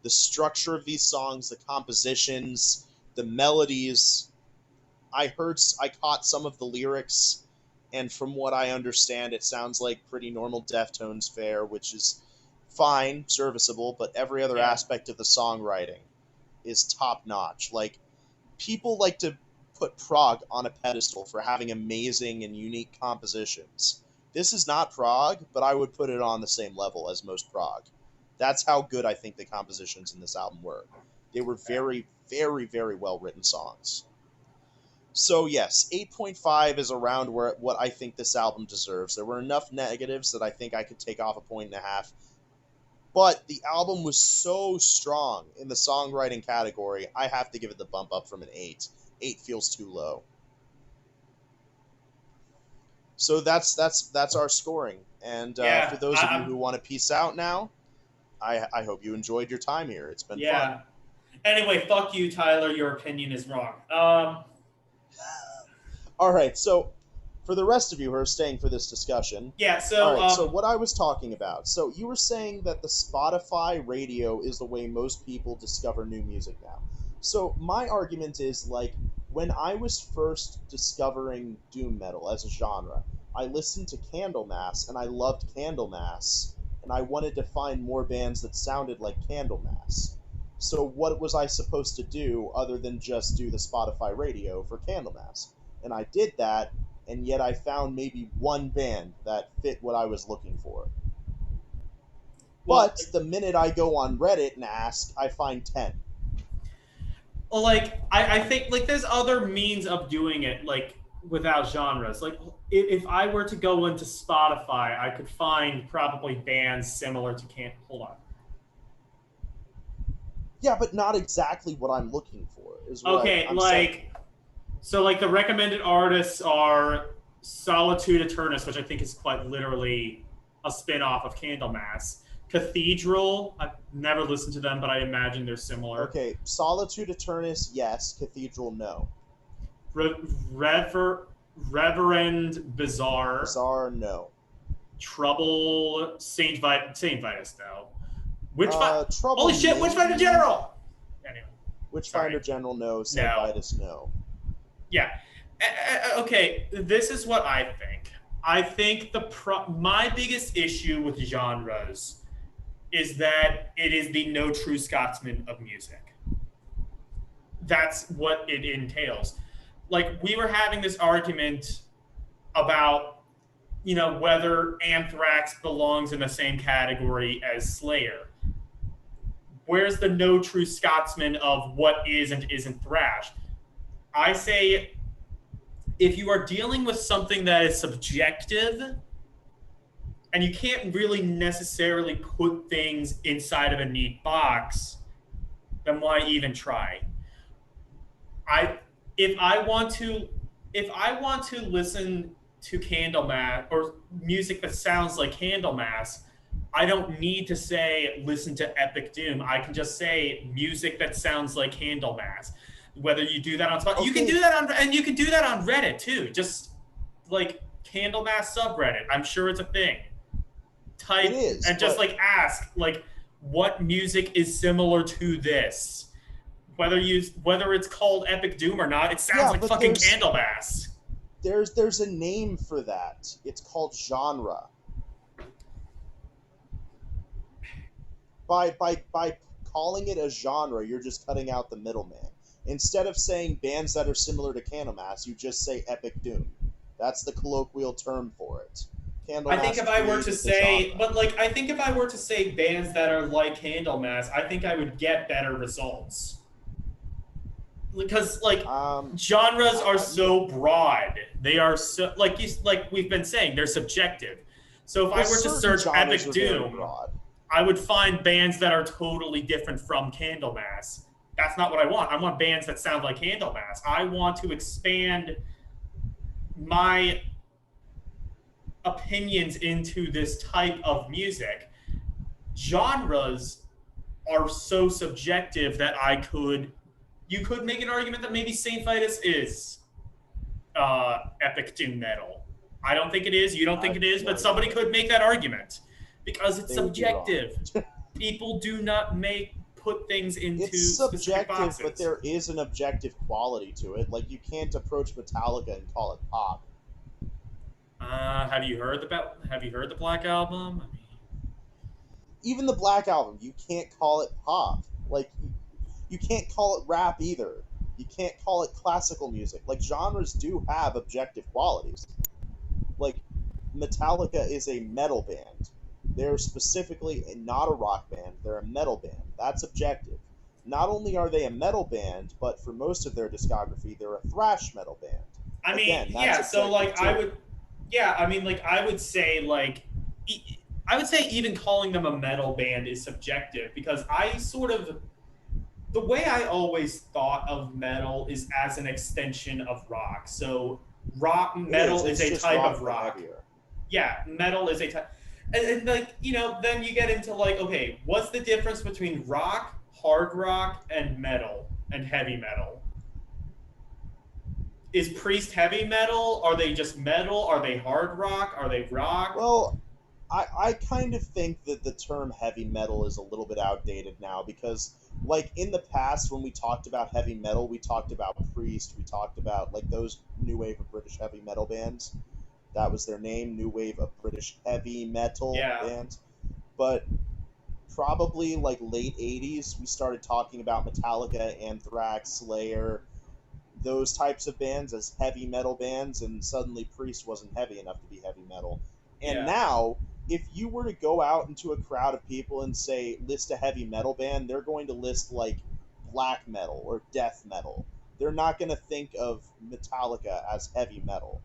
The structure of these songs, the compositions, the melodies, I caught some of the lyrics, and from what I understand, it sounds like pretty normal Deftones fare, which is fine, serviceable, but every other Yeah. aspect of the songwriting is top notch. Like, people like to put prog on a pedestal for having amazing and unique compositions. This is not prog, but I would put it on the same level as most prog. That's how good I think the compositions in this album were. They were very, very, very well written songs. So yes, 8.5 is around where what I think this album deserves. There were enough negatives that I think I could take off a point and a half. But the album was so strong in the songwriting category, I have to give it the bump up from an 8. 8 feels too low. So that's our scoring. And for Yeah. those of you who want to peace out now, I hope you enjoyed your time here. It's been fun. Yeah. Anyway, fuck you, Tyler. Your opinion is wrong. All right, so for the rest of you who are staying for this discussion, Yeah. all So, right, so what I was talking about. So you were saying that the Spotify radio is the way most people discover new music now. So my argument is like when I was first discovering doom metal as a genre, I listened to Candlemass and I loved Candlemass and I wanted to find more bands that sounded like Candlemass. So what was I supposed to do other than just do the Spotify radio for Candlemass? And I did that, and yet I found maybe one band that fit what I was looking for. well, But the minute I go on Reddit and ask, I find 10. like I think like there's other means of doing it like without genres. Like if I were to go into Spotify, I could find probably bands similar to Can't hold on. Yeah, but not exactly what I'm looking for, is what Okay, I'm saying. like the recommended artists are Solitude Eternus, which I think is quite literally a spin-off of Candlemass. Cathedral. I've never listened to them, but I imagine they're similar. Okay, Solitude Aeternus, yes. Cathedral, no. Re- Rever- Reverend Bizarre. Bizarre, no. Trouble. Saint Vitus though. Trouble, Holy shit! Witchfinder maybe. General. Anyway, Witchfinder sorry. General, no. Saint No. Vitus, no. Yeah. Okay. This is what I think. I think my biggest issue with genres is that it is the no true Scotsman of music. That's what it entails. Like, we were having this argument about, whether Anthrax belongs in the same category as Slayer. Where's the no true Scotsman of what is and isn't thrash? I say, if you are dealing with something that is subjective and you can't really necessarily put things inside of a neat box, then why even try? I if I want to listen to Candlemass or music that sounds like Candlemass, I don't need to say listen to Epic Doom. I can just say music that sounds like Candlemass. Whether you do that on Spotify, Okay. you can do that on Reddit too. Just like Candlemass subreddit. I'm sure it's a thing. Type It is, and just like ask like what music is similar to this. Whether it's called Epic Doom or not, it sounds like fucking Candlemass. There's a name for that. It's called genre. By calling it a genre, you're just cutting out the middleman. Instead of saying bands that are similar to Candlemass, you just say Epic Doom. That's the colloquial term for it. Candlemass I think if I were to say, I think if I were to say bands that are like Candlemass, I think I would get better results. Because genres are so broad. They are so like we've been saying, they're subjective. So if I were to search Epic Doom, I would find bands that are totally different from Candlemass. That's not what I want. I want bands that sound like Candlemass. I want to expand my opinions into this type of music. Genres are so subjective that you could make an argument that maybe Saint Vitus is Epic Doom metal. I don't think it is. You don't think it is, but somebody could make that argument because it's subjective. People do not put things into specific boxes. It's subjective, but there is an objective quality to it. Like, you can't approach Metallica and call it pop. Have you heard the Black Album? I mean, even the Black Album, you can't call it pop. Like, you can't call it rap either. You can't call it classical music. Like, genres do have objective qualities. Like, Metallica is a metal band. They're specifically not a rock band. They're a metal band. That's objective. Not only are they a metal band, but for most of their discography, they're a thrash metal band. I mean, again, yeah. So like, I would say even calling them a metal band is subjective because the way I always thought of metal is as an extension of rock. So metal is a type of rock. Yeah, metal is a type. And then you get into like, okay, what's the difference between rock, hard rock, and metal and heavy metal? Is Priest heavy metal? Are they just metal? Are they hard rock? Are they rock? Well, I kind of think that the term heavy metal is a little bit outdated now because, like, in the past when we talked about heavy metal, we talked about Priest, we talked about, like, those new wave of British heavy metal bands. That was their name, new wave of British heavy metal bands. But probably, like, late 80s, we started talking about Metallica, Anthrax, Slayer, those types of bands as heavy metal bands, and suddenly Priest wasn't heavy enough to be heavy metal. And now, if you were to go out into a crowd of people and say, list a heavy metal band, they're going to list, like, black metal or death metal. They're not going to think of Metallica as heavy metal.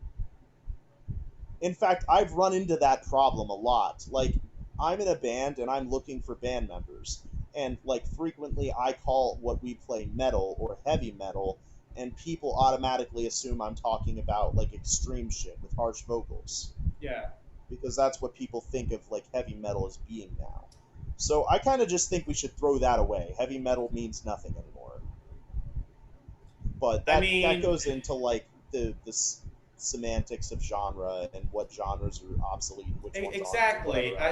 In fact, I've run into that problem a lot. Like, I'm in a band and I'm looking for band members. And, like, frequently I call what we play metal or heavy metal, and people automatically assume I'm talking about, like, extreme shit with harsh vocals. Yeah. Because that's what people think of, like, heavy metal as being now. So I kind of just think we should throw that away. Heavy metal means nothing anymore. But I that mean, goes into like the semantics of genre and what genres are obsolete and which ones aren't and whatever exactly. else.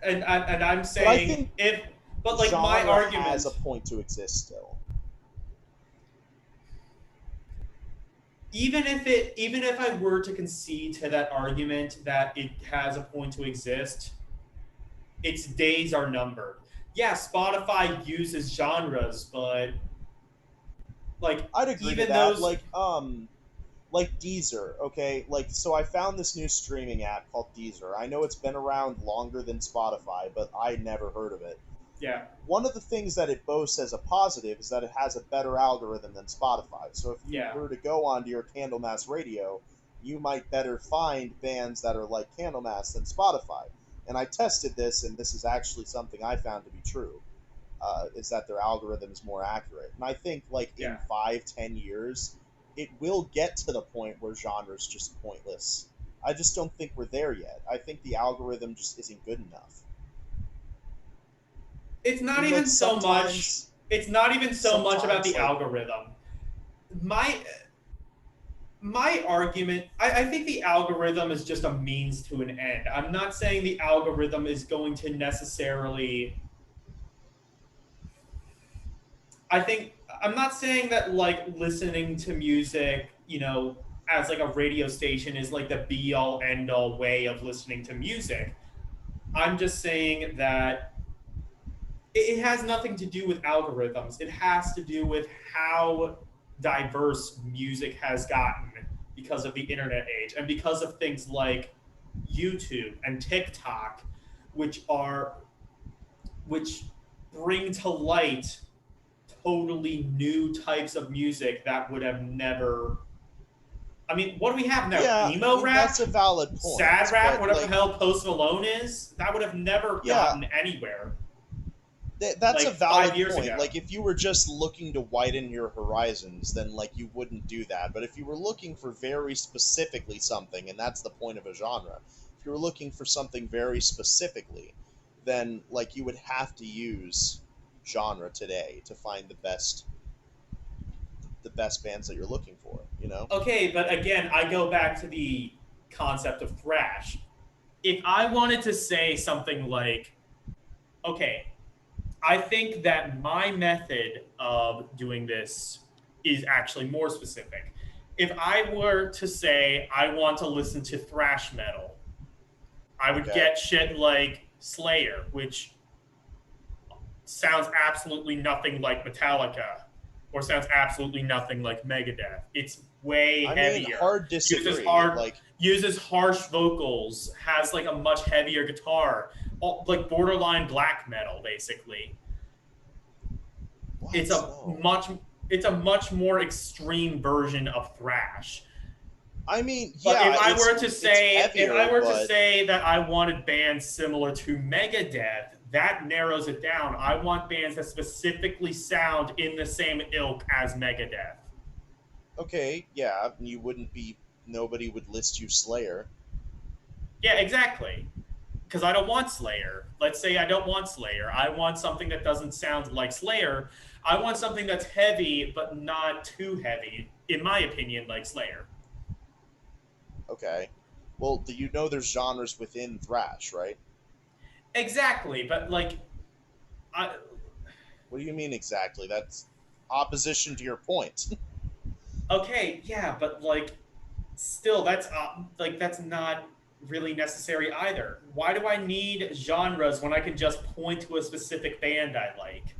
And I'm But I saying think if, but like my genre has a argument, point to exist still. even if I were to concede to that argument that it has a point to exist, its days are numbered. Yeah, Spotify uses genres, but like I'd agree to even that. those, Like Deezer, okay? Like, so I found this new streaming app called Deezer. I know it's been around longer than Spotify, but I never heard of it. yeah, One of the things that it boasts as a positive is that it has a better algorithm than Spotify. So if you yeah, were to go onto your Candlemass radio, you might better find bands that are like Candlemass than Spotify. And I tested this, and this is actually something I found to be true. Is that their algorithm is more accurate. And I think like in yeah. 5-10 years, it will get to the point where genre is just pointless. I just don't think we're there yet. I think the algorithm just isn't good enough. It's I not mean, like even so much. sometimes, It's not even so much about sometimes the like algorithm. My my argument, I think the algorithm is just a means to an end. I'm not saying the algorithm is going to necessarily. I think I'm not saying that like listening to music, as like a radio station is like the be all end all way of listening to music. I'm just saying that it has nothing to do with algorithms. It has to do with how diverse music has gotten because of the internet age and because of things like YouTube and TikTok, which are which bring to light totally new types of music that would have never. I mean, what do we have now? yeah, I Emo mean that's rap, a valid sad point, rap, but whatever the like hell Post Malone is. That would have never yeah, gotten anywhere that's a like five valid years point. ago. Like if you were just looking to widen your horizons, then like you wouldn't do that. But if you were looking for very specifically something, and that's the point of a genre, if you were looking for something very specifically, then like you would have to use genre today to find the best bands that you're looking for, you know? Okay, but again, I go back to the concept of thrash. If I wanted to say something like, okay, I think that my method of doing this is actually more specific. If I were to say I want to listen to thrash metal, I would Okay. get shit like Slayer, which sounds absolutely nothing like Metallica or sounds absolutely nothing like Megadeth. It's way I mean, heavier. hard Uses disagree. hard Like uses harsh vocals, has like a much heavier guitar, like borderline black metal basically. It's what? a No. much it's a much more extreme version of thrash. I mean, But yeah, it's if I heavier, were to but say that I wanted bands similar to Megadeth, that narrows it down. I want bands that specifically sound in the same ilk as Megadeth. okay, yeah, you wouldn't be. Nobody would list you Slayer. Yeah, exactly. Because I don't want Slayer. Let's say I don't want Slayer. I want something that doesn't sound like Slayer. I want something that's heavy but not too heavy, in my opinion, like Slayer. Okay. Well, you know there's genres within thrash, right? Exactly, but like I, What do you mean exactly? That's opposition to your point. okay, yeah, but like still that's not really necessary either. Why do I need genres when I can just point to a specific band I like?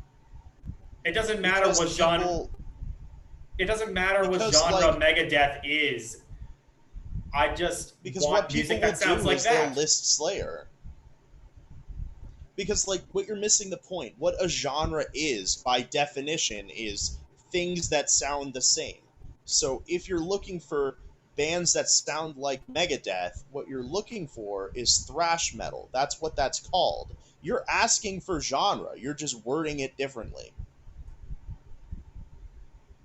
It doesn't matter because what genre people it doesn't matter what because genre like Megadeth is. I just because what want music people will that sounds do like is they'll that. list Slayer. Because like what you're missing the point. What a genre is by definition is things that sound the same. So if you're looking for bands that sound like Megadeth, what you're looking for is thrash metal. That's what that's called. You're asking for genre. You're just wording it differently.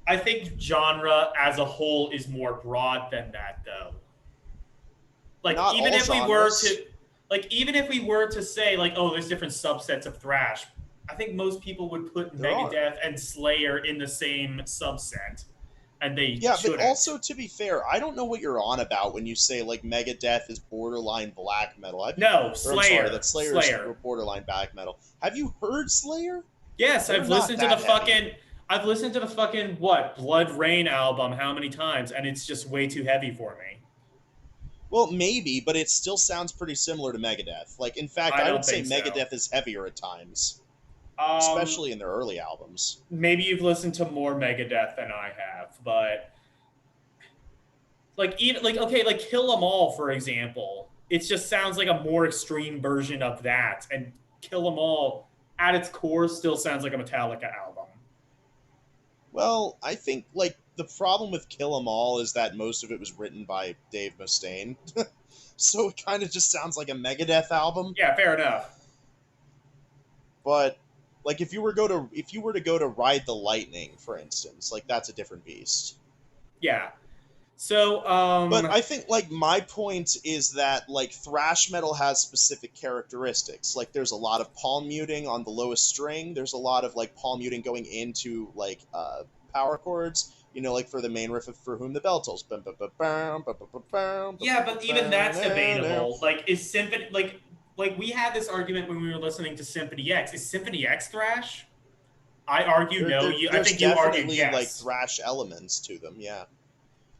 I think genre as a whole is more broad than that though. Like Not even all if we were to genres. like even if we were to say like, oh, there's different subsets of thrash, I think most people would put There are. Megadeth and Slayer in the same subset, and they Yeah, but shouldn't. also to be fair, I don't know what you're on about when you say like Megadeth is borderline black metal. Have you? No, Or I'm sorry, Slayer, that Slayer's Slayer. borderline black metal. Have you heard Slayer? Yes, They're I've not listened to the that heavy. fucking. I've listened to the fucking what Blood Rain album how many times, and it's just way too heavy for me. Well, maybe, but it still sounds pretty similar to Megadeth. Like, in fact, I I don't would say think so. Megadeth is heavier at times, Um, especially in their early albums. maybe you've listened to more Megadeth than I have, but like even like okay, like Kill 'Em All for example, it just sounds like a more extreme version of that, and Kill 'Em All at its core still sounds like a Metallica album. Well, I think like the problem with Kill 'Em All is that most of it was written by Dave Mustaine, so it kind of just sounds like a Megadeth album. Yeah, fair enough. But like if you were to go to Ride the Lightning, for instance, like that's a different beast. Yeah. So But I think like my point is that like thrash metal has specific characteristics. Like there's a lot of palm muting on the lowest string. There's a lot of like palm muting going into like power chords. You know, like for the main riff of For Whom the Bell Tolls. yeah, but even that's debatable. Like, is symphony like we had this argument when we were listening to Symphony X? Is Symphony X thrash? I argue There, no. there, You, I there's think you argued definitely like yes. thrash elements to them. Yeah,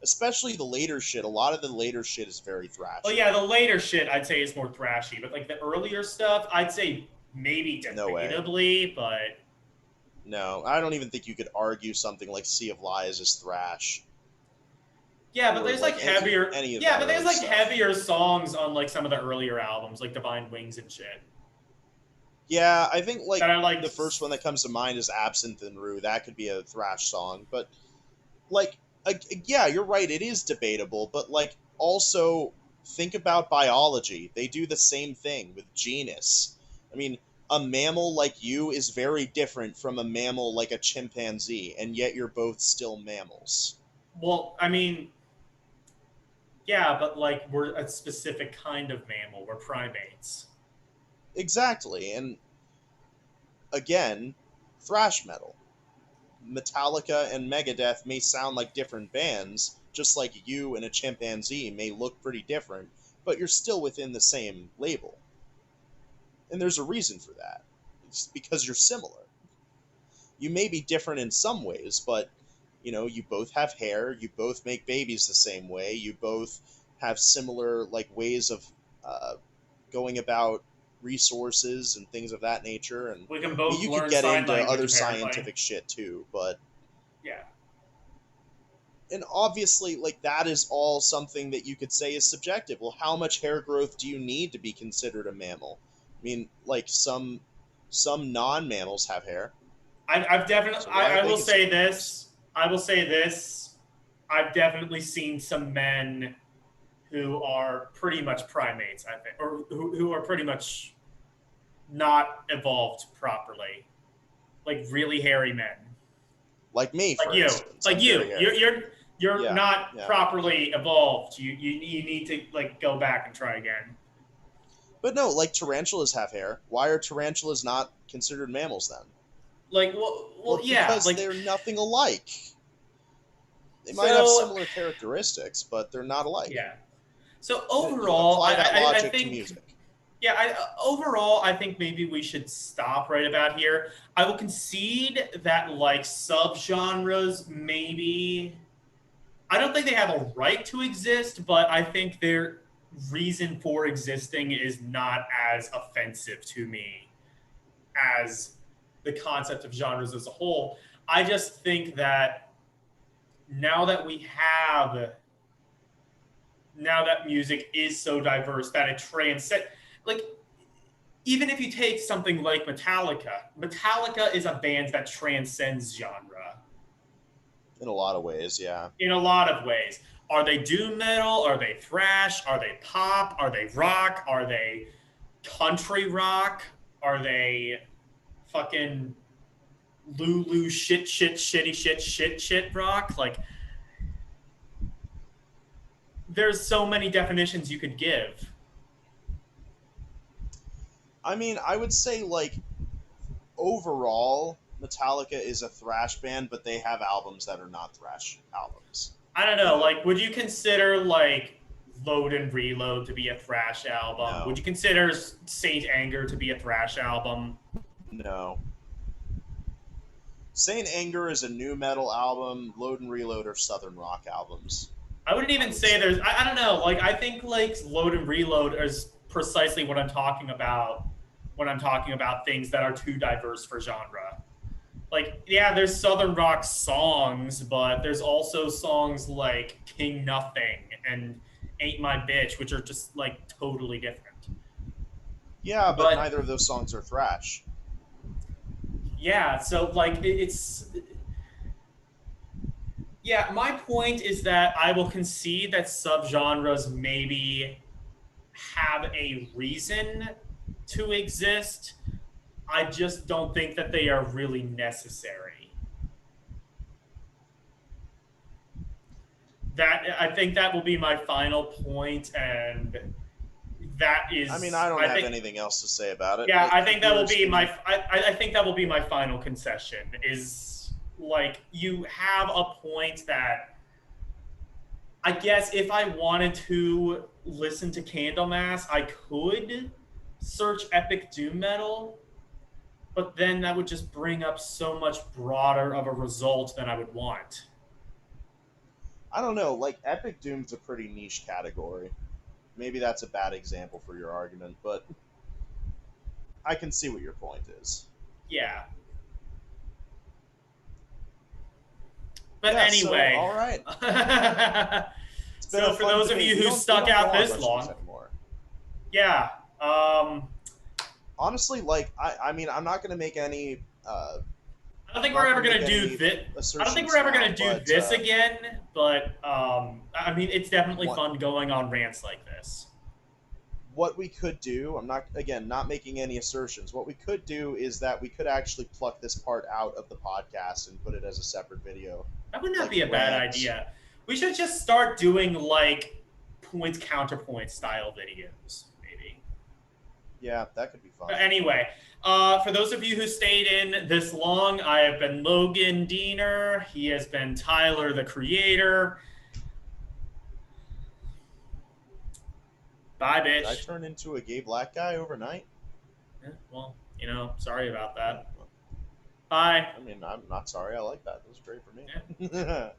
especially the later shit. A lot of the later shit is very Well, thrashy. yeah, the later shit I'd say is more thrashy, but like the earlier stuff, I'd say maybe No way. debatably, but No, I don't even think you could argue something like Sea of Lies is thrash yeah, but or there's like like heavier. any of Yeah, that but there's early like stuff. heavier songs on like some of the earlier albums, like Divine Wings and shit, Yeah, I think that like are like the first one that comes to mind is Absinthe and Rue. That could be a thrash song, but like, yeah, you're right. It is debatable, but like also think about biology. They do the same thing with genus. I mean, a mammal like you is very different from a mammal like a chimpanzee, and yet you're both still mammals. well, I mean, yeah, but like we're a specific kind of mammal. We're primates. Exactly, and again, thrash metal. Metallica and Megadeth may sound like different bands, just like you and a chimpanzee may look pretty different, but you're still within the same label. And there's a reason for that. It's because you're similar. You may be different in some ways, but you both have hair, you both make babies the same way, you both have similar like ways of uh, going about resources and things of that nature. And We can I mean, both you could learn get sign into language, other apparently. scientific shit too, but Yeah. and obviously like that is all something that you could say is subjective. Well, how much hair growth do you need to be considered a mammal? I mean, like some non-mammals have hair, I've definitely. so why I aren't they will say considered mammals? this. I will say this. I've definitely seen some men who are pretty much primates. I think, or who are pretty much not evolved properly, like really hairy men, Like me, like for you, instance, like I'm very you. hairy. You're Yeah, not yeah, properly evolved. You need to like go back and try again. but no, like tarantulas have hair. Why are tarantulas not considered mammals then? Like Well, yeah, because like they're nothing alike. They might have so similar characteristics, but they're not alike. yeah. So You overall, apply that I logic to think music. yeah, overall, I think maybe we should stop right about here. I will concede that like subgenres, maybe I don't think they have a right to exist, but I think their reason for existing is not as offensive to me as the concept of genres as a whole. I just think that now that we have now that music is so diverse that it transcends like even if you take something like Metallica is a band that transcends genre In a lot of ways, yeah. in a lot of ways. Are they doom metal? Are they thrash? Are they pop? Are they rock? Are they country rock? Are they fucking Lulu shit rock? Like, there's so many definitions you could give. I mean, I would say like overall, Metallica is a thrash band, but they have albums that are not thrash albums. I don't You know. know? Like, would you consider like Load and Reload to be a thrash album? Would No, you consider Saint Anger to be a thrash album? no. Saint Anger is a new metal album. Load and Reload are southern rock albums. I wouldn't I even would say say. there's. I don't know. Like, I think like Load and Reload is precisely what I'm talking about when I'm talking about things that are too diverse for genre. Like, yeah, there's southern rock songs, but there's also songs like King Nothing and Ain't My Bitch, which are just like totally different. Yeah, but But neither of those songs are thrash. yeah, so like it's yeah, my point is that I will concede that subgenres maybe have a reason to exist. I just don't think that they are really necessary. That I think that will be my final point, and that I mean, is I don't I have think anything else to say about it. yeah, I If think that you're will be spinning, my I think that will be my final concession is like you have a point that I guess if I wanted to listen to Candlemass, I could search epic doom metal, but then that would just bring up so much broader of a result than I would want. I don't know. Like Epic Doom's a pretty niche category. Maybe that's a bad example for your argument, but I can see what your point is. Yeah. But Yeah. So anyway, all right, it's been a so for fun those of debate. you We who don't stuck go out on this questions long, anymore. yeah, Honestly, like I mean, I'm not gonna make any. I don't think I'm we're not ever gonna make gonna do any this. I don't think assertions we're ever now, gonna do but this again. But I mean, it's definitely what fun going on rants like this. what we could do, I'm not again not making any assertions. What we could do is that we could actually pluck this part out of the podcast and put it as a separate video, That would not like be a bad Rant. idea. We should just start doing like point counterpoint style videos, maybe. Yeah, that could be fun. But anyway, for those of you who stayed in this long, I have been Logan Diener. He has been Tyler, the creator. Bye, Did I bitch. turn into a gay black guy overnight? Yeah, well, sorry about Yeah, that. well, Bye. I mean, I'm not sorry. I like that. It was great for Yeah. me.